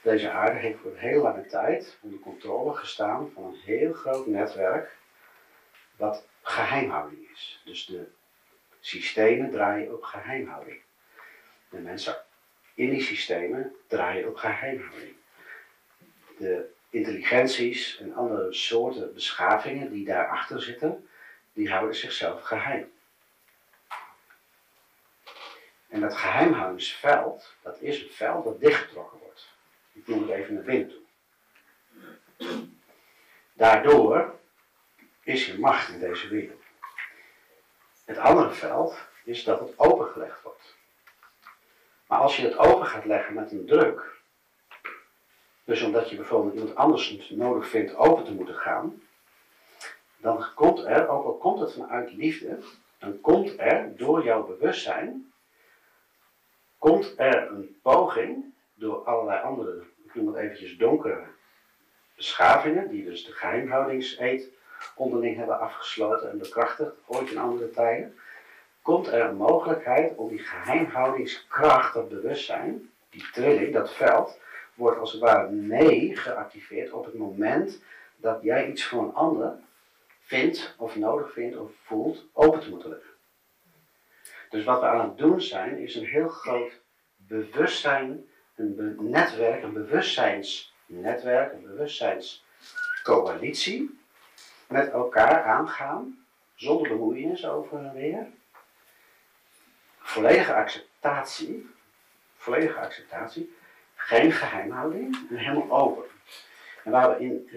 Deze aarde heeft voor een hele lange tijd onder controle gestaan van een heel groot netwerk, wat geheimhouding is. Dus de systemen draaien op geheimhouding. De mensen in die systemen draaien op geheimhouding. De intelligenties en andere soorten beschavingen die daarachter zitten, die houden zichzelf geheim. En dat geheimhoudingsveld, dat is een veld dat dichtgetrokken wordt. Ik noem het even naar binnen toe. Daardoor is er macht in deze wereld. Het andere veld is dat het opengelegd wordt. Maar als je het open gaat leggen met een druk, dus omdat je bijvoorbeeld iemand anders nodig vindt open te moeten gaan, dan komt er, ook al komt het vanuit liefde, dan komt er door jouw bewustzijn, komt er een poging door allerlei andere, ik noem het eventjes donkere beschavingen, die dus de geheimhoudingseed onderling hebben afgesloten en bekrachtigd, ooit in andere tijden, komt er een mogelijkheid om die geheimhoudingskracht, dat bewustzijn, die trilling, dat veld, wordt als het ware mee geactiveerd op het moment dat jij iets voor een ander vindt of nodig vindt of voelt open te moeten leggen. Dus wat we aan het doen zijn, is een heel groot bewustzijn, een netwerk, een bewustzijnsnetwerk, een bewustzijnscoalitie met elkaar aangaan, zonder bemoeienis over en weer. Volledige acceptatie, geen geheimhouding en helemaal open. En waar we in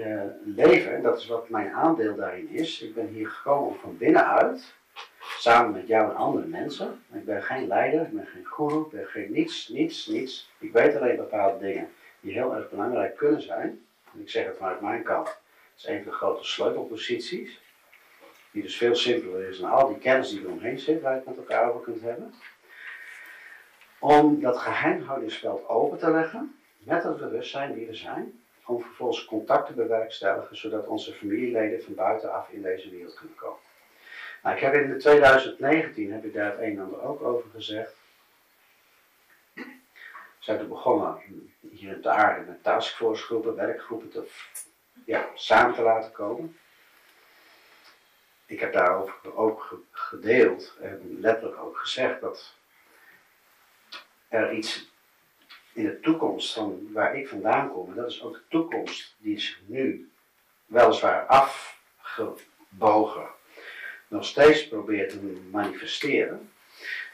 leven, en dat is wat mijn aandeel daarin is, ik ben hier gekomen van binnenuit, samen met jou en andere mensen. Ik ben geen leider, ik ben geen goeroe, ik ben geen niets. Ik weet alleen bepaalde dingen die heel erg belangrijk kunnen zijn. En ik zeg het vanuit mijn kant, het is een van de grote sleutelposities, die dus veel simpeler is dan al die kennis die er omheen zit, waar je het met elkaar over kunt hebben. Om dat geheimhoudingsveld open te leggen, met het bewustzijn die er zijn, om vervolgens contact te bewerkstelligen, zodat onze familieleden van buitenaf in deze wereld kunnen komen. Nou, ik heb in 2019 heb ik daar het een en ander ook over gezegd. We zijn toen begonnen hier op de aarde met taskforcegroepen, werkgroepen samen te laten komen. Ik heb daarover ook gedeeld en letterlijk ook gezegd dat er iets in de toekomst van waar ik vandaan kom, en dat is ook de toekomst die zich nu weliswaar afgebogen nog steeds probeert te manifesteren,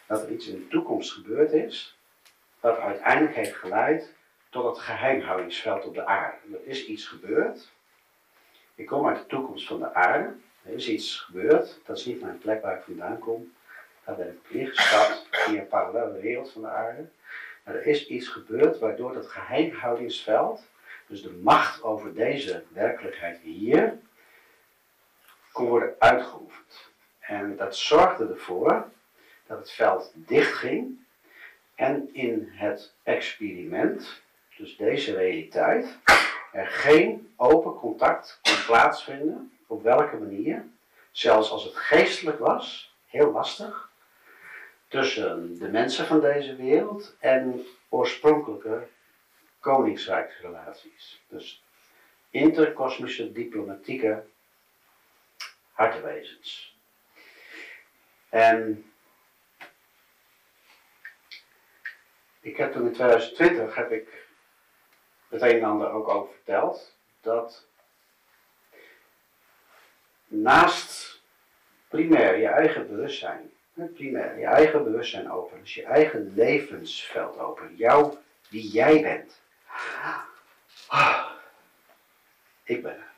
dat er iets in de toekomst gebeurd is, dat uiteindelijk heeft geleid tot het geheimhoudingsveld op de aarde. Er is iets gebeurd. Ik kom uit de toekomst van de aarde. Er is iets gebeurd. Dat is niet mijn plek waar ik vandaan kom. Daar ben ik ingestapt in een parallele wereld van de aarde. Maar er is iets gebeurd waardoor dat geheimhoudingsveld, dus de macht over deze werkelijkheid hier, kon worden uitgeoefend. En dat zorgde ervoor dat het veld dichtging en in het experiment, dus deze realiteit, er geen open contact kon plaatsvinden, op welke manier, zelfs als het geestelijk was, heel lastig, tussen de mensen van deze wereld en oorspronkelijke koningsrijksrelaties. Dus interkosmische diplomatieke hartewezens. En ik heb toen in 2020 heb ik het een en ander ook over verteld, dat naast primair je eigen bewustzijn, primair je eigen bewustzijn openen, dus je eigen levensveld openen, wie jij bent. Ik ben er.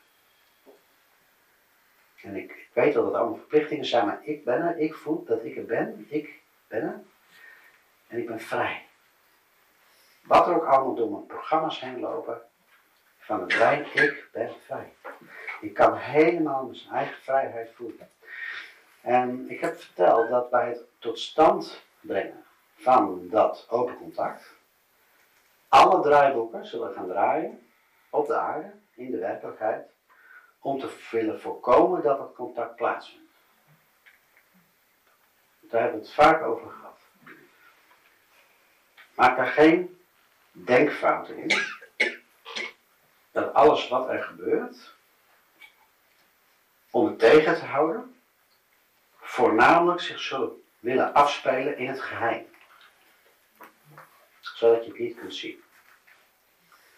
En ik weet dat het allemaal verplichtingen zijn, maar ik ben er, ik voel dat ik er ben, ik ben er. En ik ben vrij. Wat er ook allemaal door mijn programma's heen lopen, van het brein, ik ben vrij. Ik kan helemaal mijn eigen vrijheid voelen. En ik heb verteld dat bij het tot stand brengen van dat open contact, alle draaiboeken zullen gaan draaien op de aarde, in de werkelijkheid, om te willen voorkomen dat het contact plaatsvindt. Daar hebben we het vaak over gehad. Maak daar geen denkfouten in. Dat alles wat er gebeurt, om het tegen te houden, voornamelijk zich zullen willen afspelen in het geheim. Zodat je het niet kunt zien.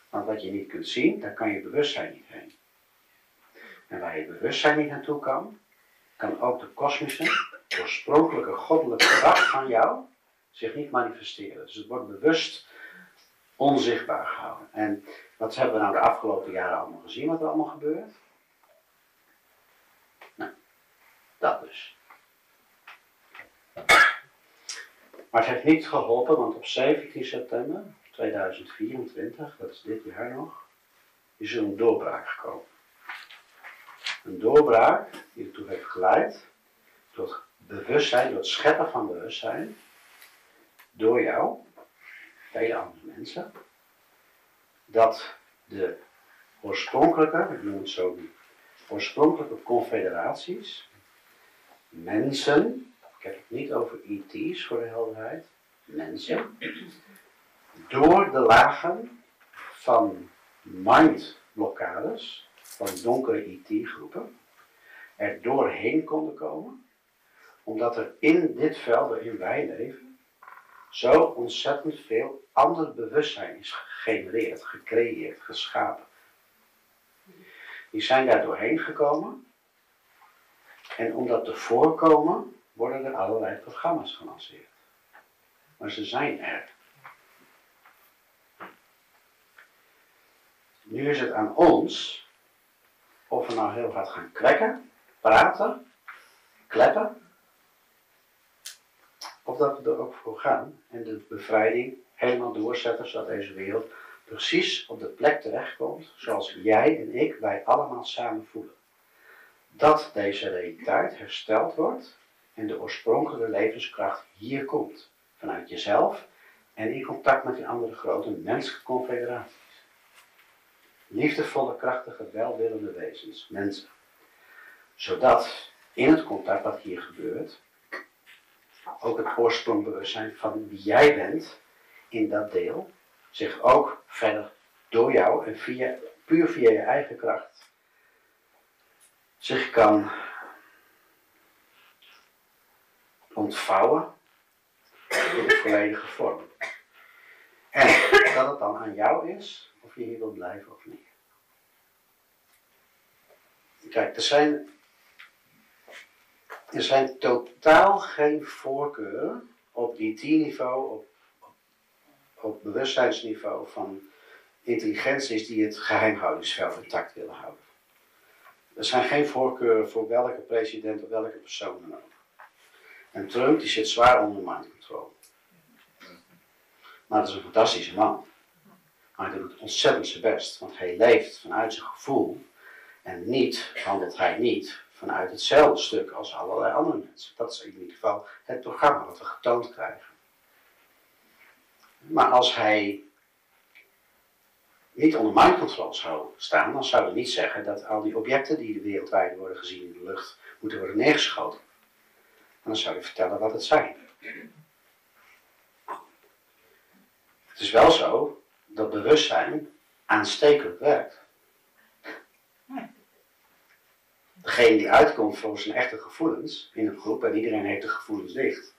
Want wat je niet kunt zien, daar kan je bewustzijn niet heen. En waar je bewustzijn niet naartoe kan, kan ook de kosmische, oorspronkelijke goddelijke kracht van jou zich niet manifesteren. Dus het wordt bewust onzichtbaar gehouden. En wat hebben we nou de afgelopen jaren allemaal gezien, wat er allemaal gebeurt? Nou, dat dus. Maar het heeft niet geholpen, want op 17 september 2024, dat is dit jaar nog, is er een doorbraak gekomen. Een doorbraak die ertoe heeft geleid, door het bewustzijn, door het scheppen van bewustzijn, door jou, vele andere mensen, dat de oorspronkelijke, ik noem het zo, oorspronkelijke confederaties, mensen, ik heb het niet over ET's voor de helderheid, mensen, door de lagen van mindblokkades, van donkere IT-groepen, er doorheen konden komen, omdat er in dit veld waarin wij leven, zo ontzettend veel ander bewustzijn is gegenereerd, gecreëerd, geschapen. Die zijn daar doorheen gekomen, en om dat te voorkomen, worden er allerlei programma's gelanceerd. Maar ze zijn er. Nu is het aan ons of we nou heel hard gaan kwekken, praten, kleppen, of dat we er ook voor gaan en de bevrijding helemaal doorzetten, zodat deze wereld precies op de plek terechtkomt, zoals jij en ik, wij allemaal samen voelen. Dat deze realiteit hersteld wordt en de oorspronkelijke levenskracht hier komt, vanuit jezelf en in contact met die andere grote menselijke confederaties. Liefdevolle, krachtige, welwillende wezens, mensen. Zodat in het contact wat hier gebeurt, ook het oorspronkbewustzijn van wie jij bent, in dat deel, zich ook verder door jou en puur via je eigen kracht, zich kan ontvouwen in de volledige vorm. En dat het dan aan jou is of je hier wilt blijven of niet. Kijk, er zijn totaal geen voorkeuren op IT-niveau, op bewustzijnsniveau van intelligenties die het geheimhoudingsveld intact willen houden. Er zijn geen voorkeuren voor welke president of welke persoon dan ook. En Trump die zit zwaar onder mind control. Maar het is een fantastische man. Maar hij doet ontzettend zijn best, want hij leeft vanuit zijn gevoel en niet handelt hij niet vanuit hetzelfde stuk als allerlei andere mensen. Dat is in ieder geval het programma wat we getoond krijgen. Maar als hij niet onder mind control zou staan, dan zou dat niet zeggen dat al die objecten die wereldwijd worden gezien in de lucht moeten worden neergeschoten. En dan zou hij vertellen wat het zijn. Het is wel zo dat bewustzijn aanstekelijk werkt. Degene die uitkomt voor zijn echte gevoelens in een groep, en iedereen heeft de gevoelens dicht,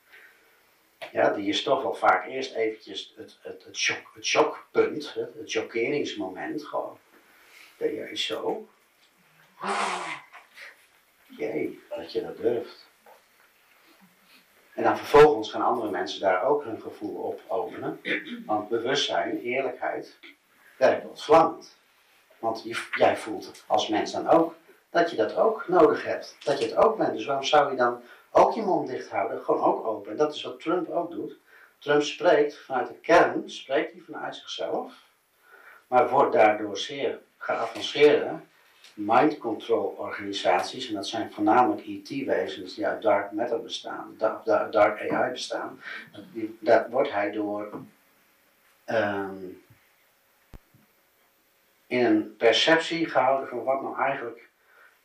ja, die is toch wel vaak eerst eventjes het shockpunt, het chockeringsmoment, gewoon. Ben jij zo? Jee, dat je dat durft. En dan vervolgens gaan andere mensen daar ook hun gevoel op openen. Want bewustzijn, eerlijkheid, werkt ontvlammend. Want jij voelt als mens dan ook dat je dat ook nodig hebt. Dat je het ook bent. Dus waarom zou je dan ook je mond dicht houden? Gewoon ook open. En dat is wat Trump ook doet. Trump spreekt vanuit de kern, spreekt hij vanuit zichzelf. Maar wordt daardoor zeer geavanceerde mind control organisaties, en dat zijn voornamelijk IT-wezens die uit dark matter bestaan, dark AI bestaan, daar wordt hij door in een perceptie gehouden van wat nou eigenlijk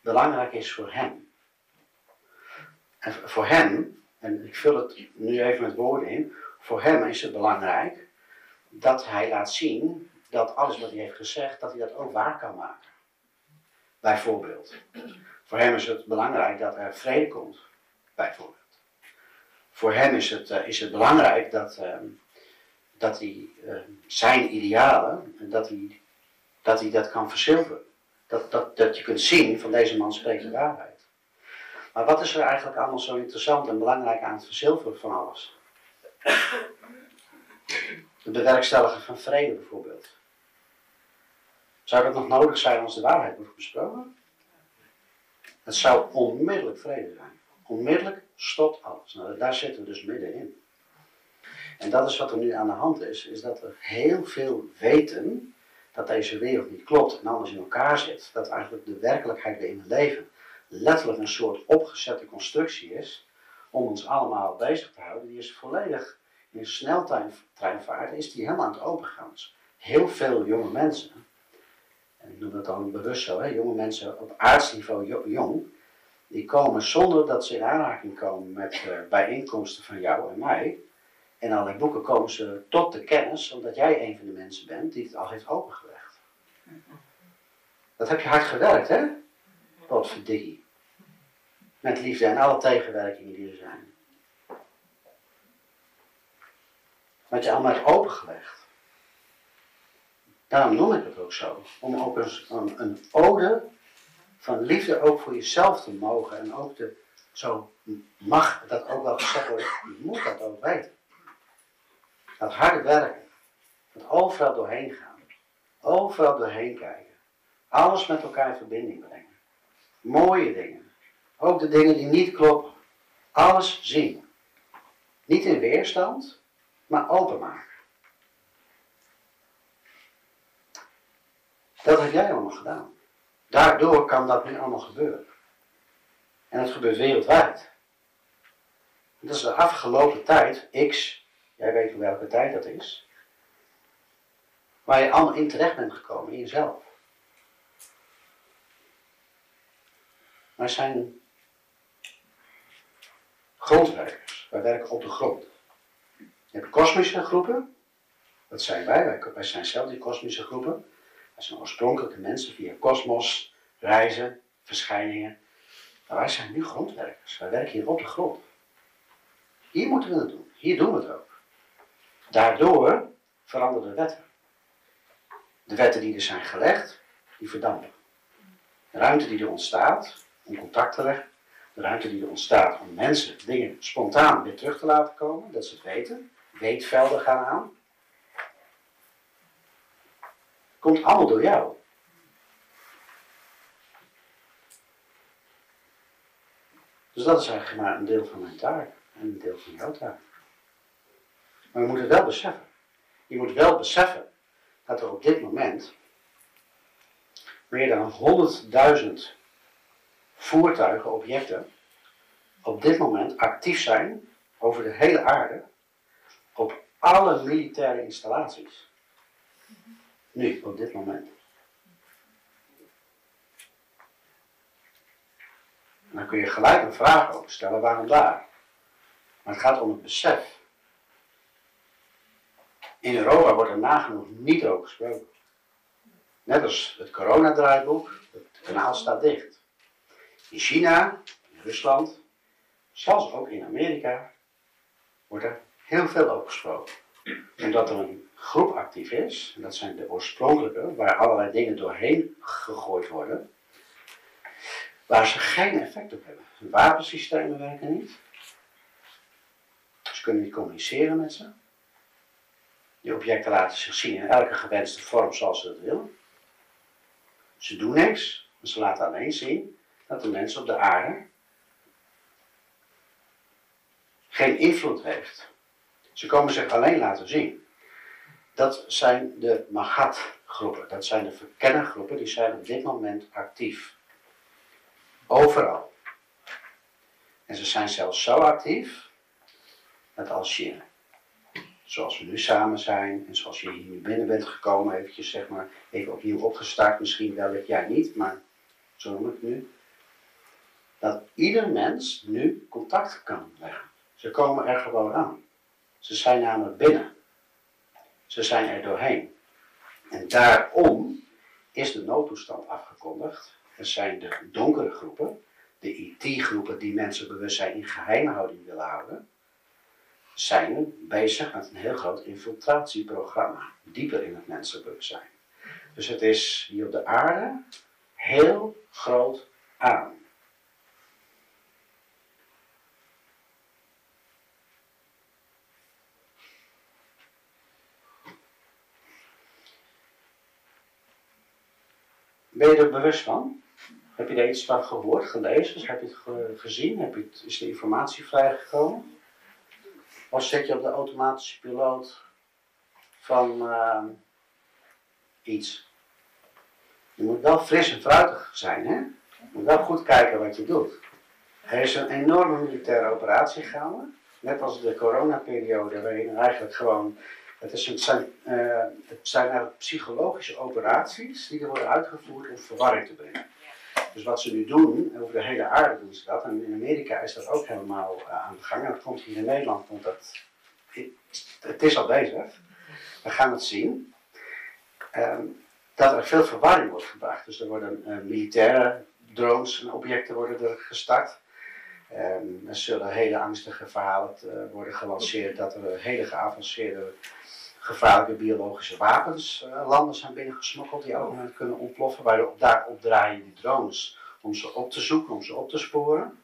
belangrijk is voor hem. En voor hem, en ik vul het nu even met woorden in, voor hem is het belangrijk dat hij laat zien dat alles wat hij heeft gezegd, dat hij dat ook waar kan maken. Bijvoorbeeld. Voor hem is het belangrijk dat er vrede komt. Bijvoorbeeld. Voor hem is het belangrijk dat hij zijn idealen, dat hij dat kan verzilveren. Dat je kunt zien van deze man spreekt de waarheid. Maar wat is er eigenlijk allemaal zo interessant en belangrijk aan het verzilveren van alles? Het bewerkstelligen van vrede bijvoorbeeld. Zou dat nog nodig zijn als de waarheid wordt besproken? Het zou onmiddellijk vrede zijn. Onmiddellijk stopt alles. Nou, daar zitten we dus middenin. En dat is wat er nu aan de hand is dat we heel veel weten dat deze wereld niet klopt en anders in elkaar zit. Dat eigenlijk de werkelijkheid waarin we leven letterlijk een soort opgezette constructie is om ons allemaal bezig te houden. Die is volledig in sneltreinvaart, is die helemaal aan het opengaan. Heel veel jonge mensen, en ik noem dat dan bewust zo, jonge mensen op aardsniveau jong, die komen zonder dat ze in aanraking komen met bijeenkomsten van jou en mij. En allerlei boeken komen ze tot de kennis, omdat jij een van de mensen bent die het al heeft opengelegd. Dat heb je hard gewerkt, hè? Wat verdikkie. Met liefde en alle tegenwerkingen die er zijn. Wat je allemaal hebt opengelegd. Daarom noem ik het ook zo. Om ook een ode van liefde ook voor jezelf te mogen. En ook zo mag dat ook wel gezegd worden. Je moet dat ook weten. Dat harde werken. Dat overal doorheen gaan. Overal doorheen kijken. Alles met elkaar in verbinding brengen. Mooie dingen. Ook de dingen die niet kloppen. Alles zien. Niet in weerstand, maar openmaken. Dat heb jij allemaal gedaan. Daardoor kan dat nu allemaal gebeuren. En het gebeurt wereldwijd. Dat is de afgelopen tijd, X, jij weet welke tijd dat is, waar je allemaal in terecht bent gekomen, in jezelf. Wij zijn grondwerkers, wij werken op de grond. Je hebt kosmische groepen, dat zijn wij zijn zelf die kosmische groepen. Wij zijn oorspronkelijke mensen via kosmos, reizen, verschijningen. Maar wij zijn nu grondwerkers. Wij werken hier op de grond. Hier moeten we het doen. Hier doen we het ook. Daardoor veranderen de wetten. De wetten die er zijn gelegd, die verdampen. De ruimte die er ontstaat om contact te leggen. De ruimte die er ontstaat om mensen dingen spontaan weer terug te laten komen. Dat ze het weten. Weetvelden gaan aan. Komt allemaal door jou. Dus dat is eigenlijk maar een deel van mijn taak en een deel van jouw taak. Maar we moeten wel beseffen, Je moet wel beseffen dat er op dit moment meer dan 100.000 voertuigen, objecten, op dit moment actief zijn over de hele aarde op alle militaire installaties. Nu, op dit moment. En dan kun je gelijk een vraag over stellen, waarom daar? Maar het gaat om het besef. In Europa wordt er nagenoeg niet over gesproken. Net als het coronadraaiboek, het kanaal staat dicht. In China, in Rusland, zelfs ook in Amerika, wordt er heel veel over gesproken. Omdat er een groep actief is, en dat zijn de oorspronkelijke, waar allerlei dingen doorheen gegooid worden, waar ze geen effect op hebben. Hun wapensystemen werken niet. Ze kunnen niet communiceren met ze. Die objecten laten zich zien in elke gewenste vorm zoals ze dat willen. Ze doen niks, maar ze laten alleen zien dat de mens op de aarde geen invloed heeft. Ze komen zich alleen laten zien. Dat zijn de Magat-groepen, dat zijn de verkennergroepen, die zijn op dit moment actief. Overal. En ze zijn zelfs zo actief, dat als je, zoals we nu samen zijn, en zoals je hier nu binnen bent gekomen, eventjes zeg maar, even opnieuw opgestart, misschien wel dat jij niet, maar zo noem ik het nu, dat ieder mens nu contact kan leggen. Ze komen er gewoon aan. Ze zijn namelijk binnen. Ze zijn er doorheen. En daarom is de noodtoestand afgekondigd. Er zijn de donkere groepen, de IT-groepen die mensenbewustzijn in geheimhouding willen houden, zijn bezig met een heel groot infiltratieprogramma, dieper in het mensenbewustzijn. Dus het is hier op de aarde heel groot aan. Ben je er bewust van? Heb je er iets van gehoord, gelezen? Heb je het gezien? Is de informatie vrijgekomen? Of zit je op de automatische piloot van iets? Je moet wel fris en fruitig zijn, hè? Je moet wel goed kijken wat je doet. Er is een enorme militaire operatie gaande. Net als de coronaperiode, waarin eigenlijk gewoon... Het zijn eigenlijk psychologische operaties die er worden uitgevoerd om verwarring te brengen. Dus wat ze nu doen, over de hele aarde doen ze dat. En in Amerika is dat ook helemaal aan de gang. En dat komt hier in Nederland, het is al bezig. We gaan het zien. Dat er veel verwarring wordt gebracht. Dus er worden militaire drones en objecten worden er gestart. Er zullen hele angstige verhalen worden gelanceerd dat er hele geavanceerde gevaarlijke biologische wapens landen zijn binnengesmokkeld die elk moment kunnen ontploffen. Daarop draaien die drones om ze op te zoeken, om ze op te sporen.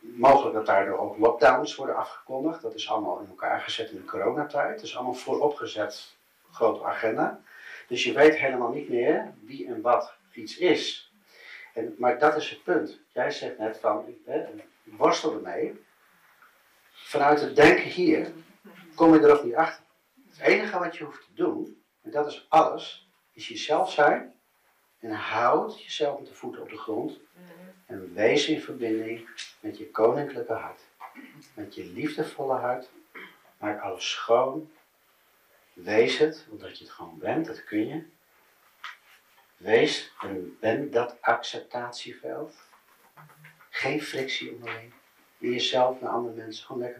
Mogelijk dat daardoor ook lockdowns worden afgekondigd. Dat is allemaal in elkaar gezet in de coronatijd. Dat is allemaal vooropgezet, grote agenda. Dus je weet helemaal niet meer wie en wat iets is. Maar dat is het punt. Jij zegt net van, worstel ermee. Vanuit het denken hier kom je er ook niet achter. Het enige wat je hoeft te doen, en dat is alles, is jezelf zijn. En houd jezelf met de voeten op de grond. En wees in verbinding met je koninklijke hart. Met je liefdevolle hart. Maak alles schoon. Wees het, omdat je het gewoon bent, dat kun je. Wees en ben dat acceptatieveld. Geen frictie onderling. In jezelf en andere mensen. Gewoon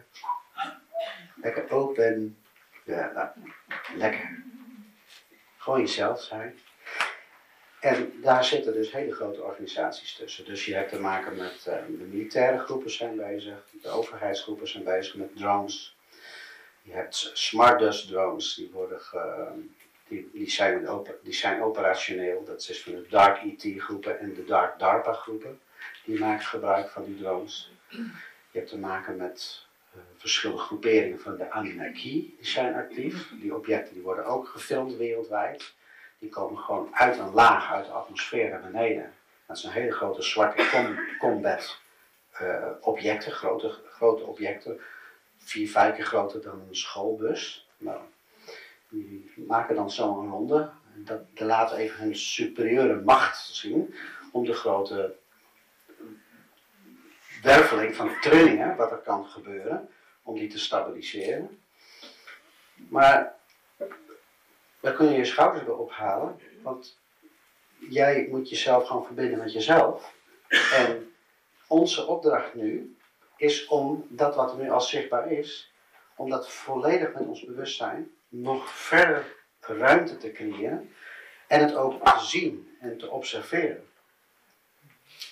lekker open. Ja, lekker. Gewoon jezelf zijn. En daar zitten dus hele grote organisaties tussen. Dus je hebt te maken met de militaire groepen zijn bezig. De overheidsgroepen zijn bezig met drones. Je hebt smart dust drones. Die zijn operationeel. Dat is van de dark IT groepen en de dark DARPA groepen. Die maken gebruik van die drones. Je hebt te maken met verschillende groeperingen van de Anunnaki. Die zijn actief. Die objecten die worden ook gefilmd wereldwijd. Die komen gewoon uit een laag, uit de atmosfeer naar beneden. Dat zijn hele grote zwarte combat objecten, grote objecten. 4-5 keer groter dan een schoolbus. Nou, Die maken dan zo'n ronde. Dat laten even hun superieure macht zien om de grote werveling van trillingen, wat er kan gebeuren, om die te stabiliseren. Maar daar kun je je schouders bij ophalen, want jij moet jezelf gewoon verbinden met jezelf. En onze opdracht nu is om dat wat er nu al zichtbaar is, om dat volledig met ons bewustzijn nog verder ruimte te creëren en het ook te zien en te observeren.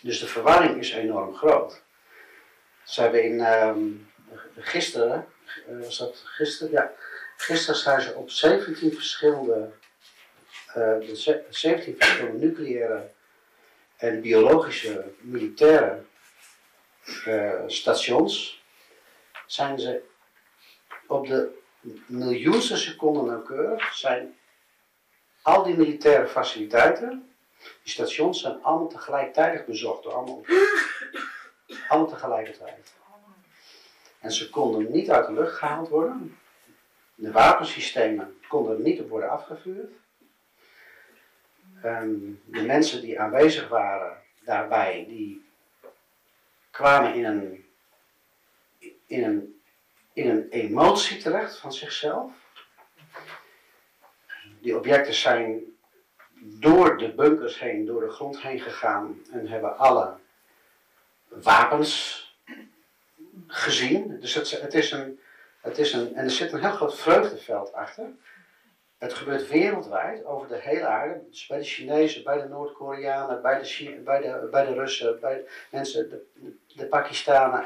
Dus de verwarring is enorm groot. Ze hebben gisteren, was dat gisteren? Ja, gisteren zijn ze op 17 verschillende nucleaire en biologische militaire stations, zijn ze op de miljoenste seconde nauwkeurig, zijn al die militaire faciliteiten, die stations zijn allemaal tegelijkertijd bezocht door allemaal tegelijkertijd. En ze konden niet uit de lucht gehaald worden. De wapensystemen konden er niet op worden afgevuurd. De mensen die aanwezig waren daarbij, die kwamen in een emotie terecht van zichzelf. Die objecten zijn door de bunkers heen, door de grond heen gegaan en hebben alle wapens gezien. Dus het is een, en er zit een heel groot vreugdeveld achter. Het gebeurt wereldwijd, over de hele aarde. Dus bij de Chinezen, bij de Noord-Koreanen, bij de Russen, bij de mensen, de Pakistanen.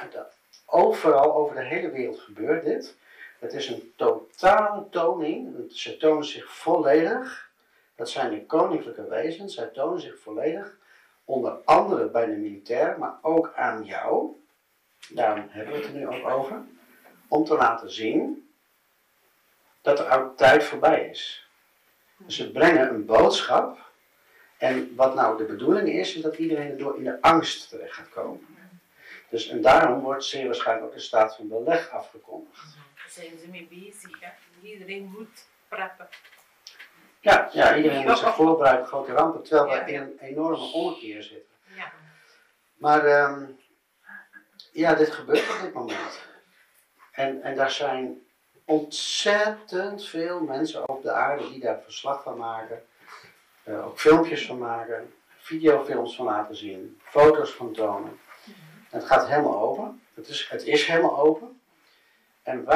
Overal over de hele wereld gebeurt dit. Het is een totale toning. Ze tonen zich volledig. Dat zijn de koninklijke wezens. Zij tonen zich volledig. Onder andere bij de militair, maar ook aan jou. Daarom hebben we het er nu ook over. Om te laten zien dat de oude tijd voorbij is. Dus ze brengen een boodschap. En wat nou de bedoeling is dat iedereen erdoor in de angst terecht gaat komen. Dus en daarom wordt zeer waarschijnlijk ook de staat van beleg afgekondigd. Daar zijn ze mee bezig, hè? Iedereen moet preppen. Ja, iedereen moet zich voorbereiden op grote rampen, terwijl we in een enorme ommekeer zitten. Ja. Maar dit gebeurt op dit moment. En daar zijn ontzettend veel mensen op de aarde die daar verslag van maken. Ook filmpjes van maken, videofilms van laten zien, foto's van tonen. En het gaat helemaal open. Het is helemaal open. En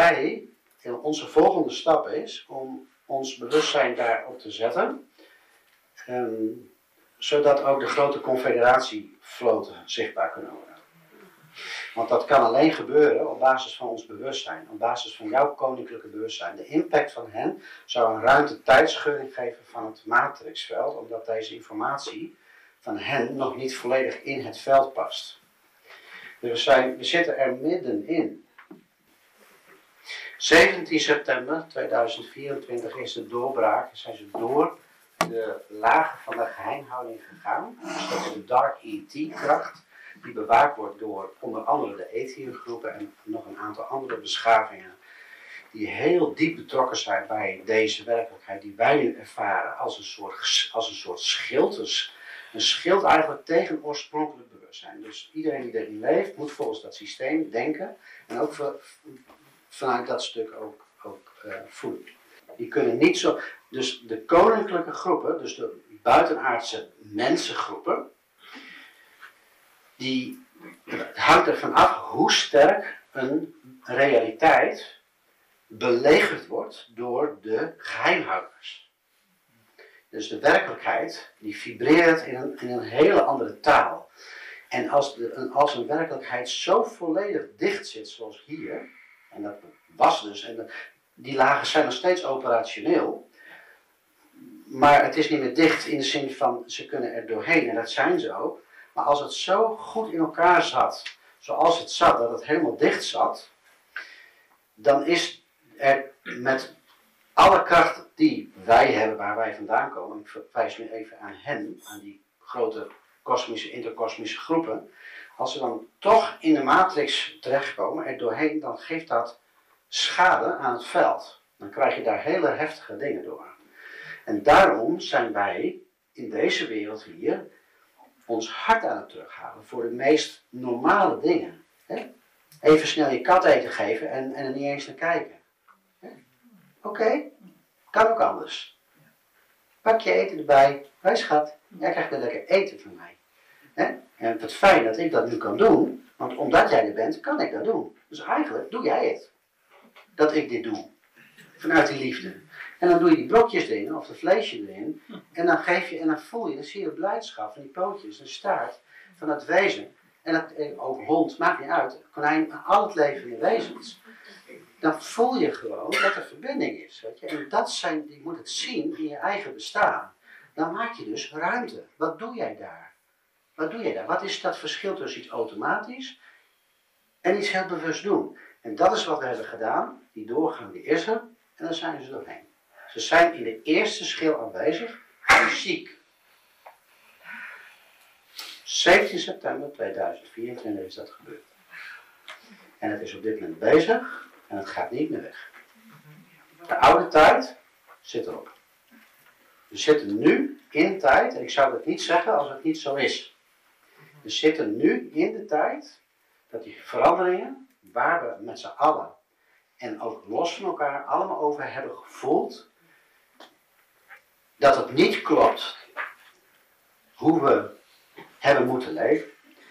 onze volgende stap is om ons bewustzijn daarop te zetten. Zodat ook de grote confederatievloten zichtbaar kunnen worden. Want dat kan alleen gebeuren op basis van ons bewustzijn. Op basis van jouw koninklijke bewustzijn. De impact van hen zou een ruimte-tijdsscheuring geven van het matrixveld. Omdat deze informatie van hen nog niet volledig in het veld past. Dus we zitten er middenin. 17 september 2024 is de doorbraak. Zijn ze door de lagen van de geheimhouding gegaan. Dus dat is de Dark ET-kracht. Die bewaakt wordt door onder andere de Atheïngroepen en nog een aantal andere beschavingen. Die heel diep betrokken zijn bij deze werkelijkheid. Die wij nu ervaren als een soort schild. Dus een schild eigenlijk tegen oorspronkelijk bewustzijn. Dus iedereen die erin leeft moet volgens dat systeem denken. En ook vanuit dat stuk ook voelen. Die kunnen niet zo. Dus de koninklijke groepen, dus de buitenaardse mensengroepen. Het hangt ervan af hoe sterk een realiteit belegerd wordt door de geheimhouders. Dus de werkelijkheid die vibreert in een hele andere taal. En als een werkelijkheid zo volledig dicht zit zoals hier, en dat was dus, en die lagen zijn nog steeds operationeel, maar het is niet meer dicht in de zin van ze kunnen er doorheen en dat zijn ze ook. Maar als het zo goed in elkaar zat, zoals het zat, dat het helemaal dicht zat, dan is er met alle kracht die wij hebben, waar wij vandaan komen, ik wijs nu even aan hen, aan die grote interkosmische groepen, als ze dan toch in de matrix terechtkomen, er doorheen, dan geeft dat schade aan het veld. Dan krijg je daar hele heftige dingen door. En daarom zijn wij in deze wereld hier ons hart aan het terughalen voor de meest normale dingen. Hè? Even snel je kat eten geven en er niet eens naar kijken. Oké, kan ook anders. Pak je eten erbij. Hé schat, jij krijgt weer lekker eten van mij. Hè? En het fijn dat ik dat nu kan doen, want omdat jij er bent, kan ik dat doen. Dus eigenlijk doe jij het. Dat ik dit doe. Vanuit die liefde. En dan doe je die blokjes erin, of de vleesje erin. En dan geef je, en dan voel je, dan zie je de blijdschap van die pootjes, de staart van het wezen. En dat, ook hond, maakt niet uit. Konijn, al het levende wezens. Dan voel je gewoon dat er verbinding is. Weet je? En dat zijn, je moet het zien in je eigen bestaan. Dan maak je dus ruimte. Wat doe jij daar? Wat doe jij daar? Wat is dat verschil tussen iets automatisch en iets heel bewust doen? En dat is wat we hebben gedaan. Die doorgang, die is er. En dan zijn ze doorheen. Ze zijn in de eerste schil aanwezig. Fysiek. 17 september 2024 is dat gebeurd. En het is op dit moment bezig. En het gaat niet meer weg. De oude tijd zit erop. We zitten nu in tijd. En ik zou dat niet zeggen als het niet zo is. We zitten nu in de tijd dat die veranderingen, waar we met z'n allen en ook los van elkaar allemaal over hebben gevoeld, dat het niet klopt hoe we hebben moeten leven,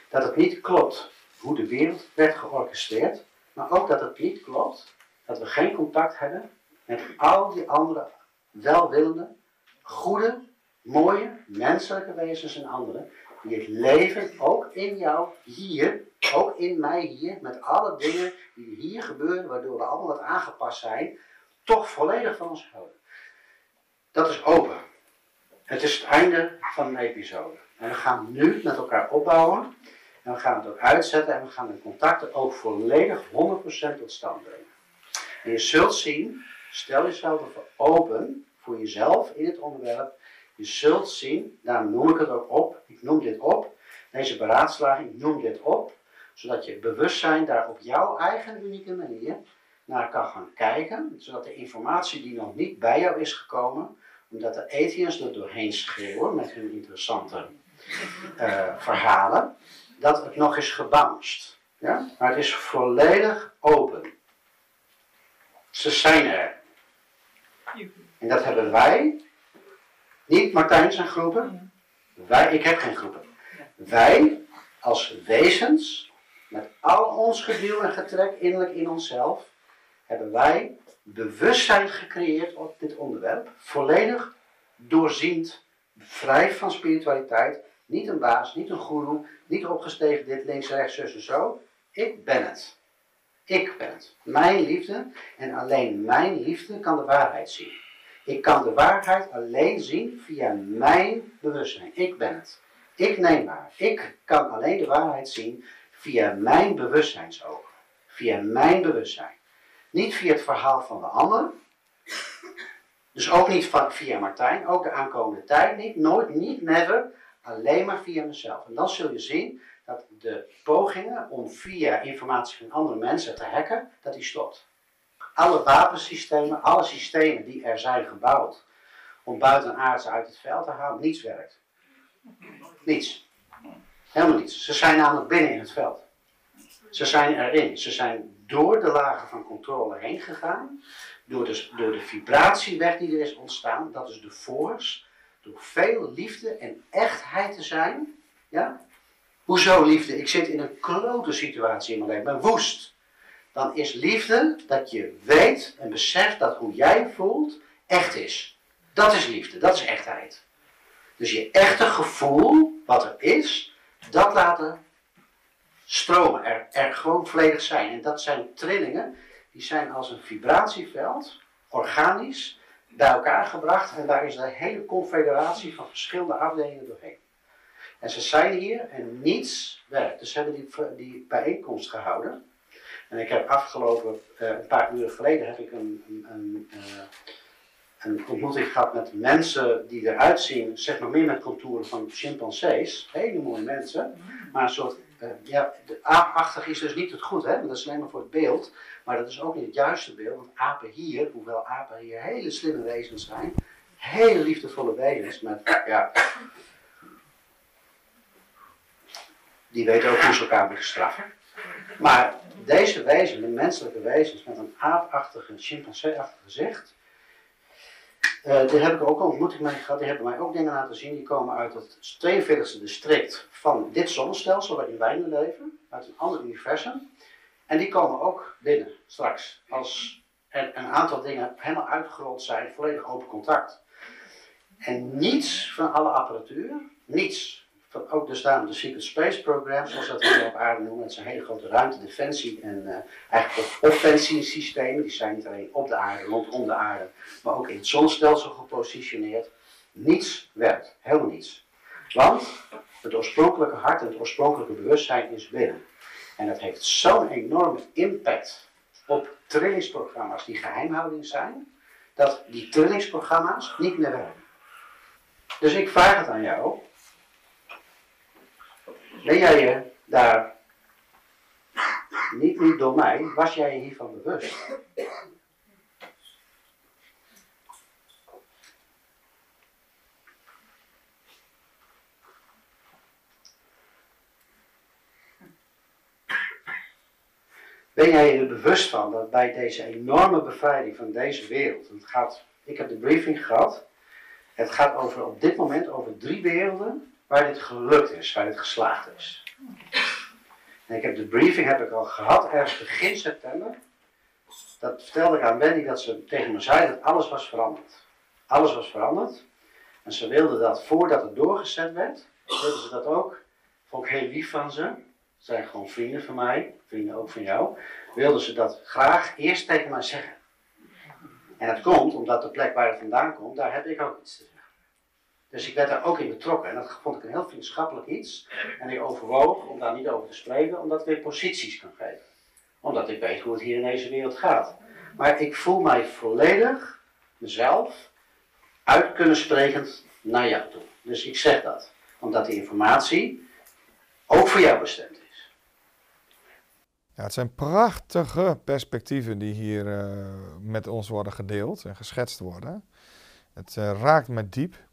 dat het niet klopt hoe de wereld werd georchestreerd, maar ook dat het niet klopt dat we geen contact hebben met al die andere welwillende, goede, mooie, menselijke wezens en anderen, die het leven ook in jou hier, ook in mij hier, met alle dingen die hier gebeuren, waardoor we allemaal wat aangepast zijn, toch volledig van ons houden. Dat is open. Het is het einde van een episode. En we gaan nu met elkaar opbouwen. En we gaan het ook uitzetten. En we gaan de contacten ook volledig 100% tot stand brengen. En je zult zien, stel jezelf ervoor open, voor jezelf in het onderwerp. Je zult zien, daarom noem ik het ook op. Ik noem dit op. Deze beraadslaging, ik noem dit op. Zodat je bewustzijn daar op jouw eigen unieke manier naar kan gaan kijken. Zodat de informatie die nog niet bij jou is gekomen, omdat de aliens er doorheen schreeuwen met hun interessante verhalen, dat het nog is gebounced. Ja? Maar het is volledig open. Ze zijn er. En dat hebben wij, niet Martijn zijn groepen, wij, ik heb geen groepen. Wij als wezens, met al ons geduw en getrek innerlijk in onszelf, hebben wij bewustzijn gecreëerd op dit onderwerp, volledig doorziend, vrij van spiritualiteit, niet een baas, niet een goeroe, niet opgestegen dit, links, rechts, zus en zo. Ik ben het. Ik ben het. Mijn liefde en alleen mijn liefde kan de waarheid zien. Ik kan de waarheid alleen zien via mijn bewustzijn. Ik ben het. Ik neem waar. Ik kan alleen de waarheid zien via mijn bewustzijnsogen. Via mijn bewustzijn. Niet via het verhaal van de ander. Dus ook niet via Martijn. Ook de aankomende tijd niet. Nooit, niet, never. Alleen maar via mezelf. En dan zul je zien dat de pogingen om via informatie van andere mensen te hacken, dat die stopt. Alle wapensystemen, alle systemen die er zijn gebouwd om buitenaardse uit het veld te halen, niets werkt. Niets. Helemaal niets. Ze zijn namelijk binnen in het veld. Ze zijn erin. Ze zijn door de lagen van controle heen gegaan. Door de vibratieweg die er is ontstaan. Dat is de force. Door veel liefde en echtheid te zijn. Ja? Hoezo liefde? Ik zit in een klote situatie in mijn leven. Ik ben woest. Dan is liefde dat je weet en beseft dat hoe jij voelt echt is. Dat is liefde. Dat is echtheid. Dus je echte gevoel, wat er is, dat laten stromen. Er gewoon volledig zijn. En dat zijn trillingen, die zijn als een vibratieveld, organisch, bij elkaar gebracht. En daar is een hele confederatie van verschillende afdelingen doorheen. En ze zijn hier en niets werkt. Dus ze hebben die bijeenkomst gehouden. En ik heb afgelopen, een paar uren geleden, heb ik een ontmoeting gehad met mensen die eruit zien, zeg maar meer met contouren van chimpansees. Hele mooie mensen. Maar een soort, ja, de aapachtig is dus niet het goed, hè? Dat is alleen maar voor het beeld. Maar dat is ook niet het juiste beeld, want apen hier, hoewel apen hier hele slimme wezens zijn, hele liefdevolle wezens met, ja, die weten ook hoe ze elkaar moeten straffen. Maar deze wezens, de menselijke wezens met een aapachtige, chimpansee-achtig gezicht, die heb ik ook al ontmoeting mee gehad, die hebben mij ook dingen laten zien, die komen uit het 42e district van dit zonnestelsel waarin wij nu leven, uit een ander universum. En die komen ook binnen straks, als er een aantal dingen helemaal uitgerold zijn, volledig open contact. En niets van alle apparatuur, niets, van ook dus daarom de Secret Space Program, zoals dat we op aarde noemen, met zijn hele grote ruimte, defensie en eigenlijk ook offensiesystemen, die zijn niet alleen op de aarde, rondom de aarde, maar ook in het zonnestelsel gepositioneerd. Niets werkt, helemaal niets. Want het oorspronkelijke hart en het oorspronkelijke bewustzijn is binnen. En dat heeft zo'n enorme impact op trainingsprogramma's die geheimhouding zijn, dat die trainingsprogramma's niet meer werken. Dus ik vraag het aan jou, ben jij je daar, niet door mij, was jij je hiervan bewust? Ben jij je er bewust van dat bij deze enorme bevrijding van deze wereld, ik heb de briefing gehad, het gaat over, op dit moment over 3 werelden waar dit gelukt is, waar dit geslaagd is. En ik heb de briefing al gehad ergens begin september. Dat vertelde ik aan Wendy dat ze tegen me zei dat alles was veranderd. Alles was veranderd. En ze wilden dat voordat het doorgezet werd, wilden ze dat ook. Vond ik heel lief van ze. Ze zijn gewoon vrienden van mij, vrienden ook van jou. Wilden ze dat graag eerst tegen mij zeggen. En dat komt omdat de plek waar het vandaan komt, daar heb ik ook iets te zeggen. Dus ik werd daar ook in betrokken. En dat vond ik een heel vriendschappelijk iets. En ik overwoog om daar niet over te spreken, omdat ik weer posities kan geven. Omdat ik weet hoe het hier in deze wereld gaat. Maar ik voel mij volledig mezelf uit kunnen sprekend naar jou toe. Dus ik zeg dat. Omdat die informatie ook voor jou bestemd is. Ja, het zijn prachtige perspectieven die hier met ons worden gedeeld en geschetst worden. Het raakt me diep.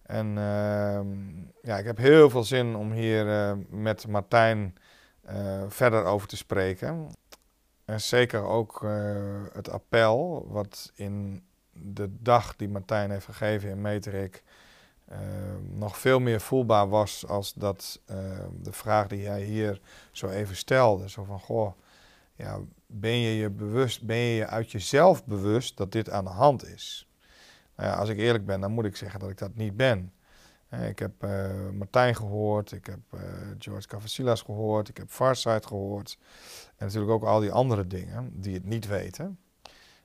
En ja, ik heb heel veel zin om hier met Martijn verder over te spreken. En zeker ook het appel wat in de dag die Martijn heeft gegeven in Meterik nog veel meer voelbaar was als dat de vraag die hij hier zo even stelde. Zo van, goh, ja, ben je je uit jezelf bewust dat dit aan de hand is? Nou ja, als ik eerlijk ben, dan moet ik zeggen dat ik dat niet ben. Ik heb Martijn gehoord, ik heb George Cavasilas gehoord, ik heb Farsight gehoord. En natuurlijk ook al die andere dingen die het niet weten.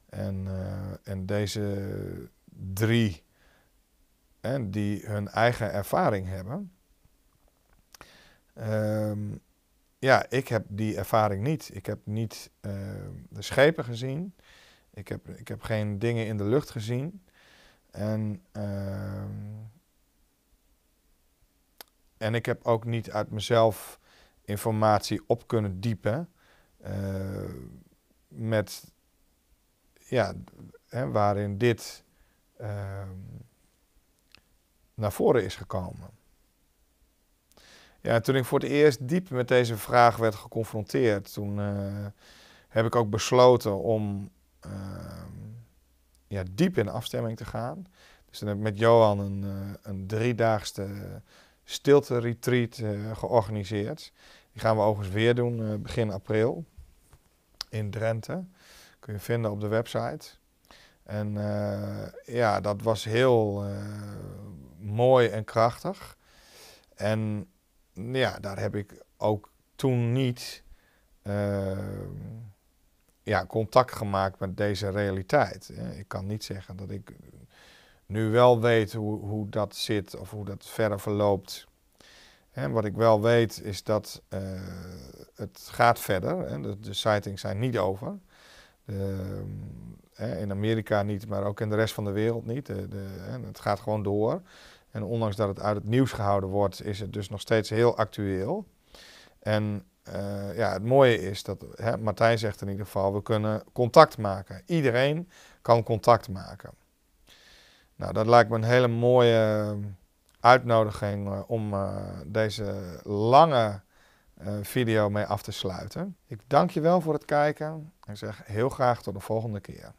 En deze 3 die hun eigen ervaring hebben. Ja, ik heb die ervaring niet. Ik heb niet de schepen gezien. Ik heb geen dingen in de lucht gezien. En ik heb ook niet uit mezelf informatie op kunnen diepen. Met, ja, waarin dit naar voren is gekomen. Ja, toen ik voor het eerst diep met deze vraag werd geconfronteerd, toen heb ik ook besloten om ja, diep in afstemming te gaan. Dus toen heb ik met Johan een 3-daagse stilte-retreat georganiseerd. Die gaan we overigens weer doen begin april in Drenthe. Kun je vinden op de website. En ja, dat was heel mooi en krachtig. En ja, daar heb ik ook toen niet ja, contact gemaakt met deze realiteit. Ik kan niet zeggen dat ik nu wel weet hoe dat zit of hoe dat verder verloopt. Wat ik wel weet is dat het gaat verder. De sightings zijn niet over. In Amerika niet, maar ook in de rest van de wereld niet. Het gaat gewoon door. En ondanks dat het uit het nieuws gehouden wordt, is het dus nog steeds heel actueel. En ja, het mooie is dat, Martijn zegt in ieder geval, we kunnen contact maken. Iedereen kan contact maken. Nou, dat lijkt me een hele mooie uitnodiging om deze lange video mee af te sluiten. Ik dank je wel voor het kijken en zeg heel graag tot de volgende keer.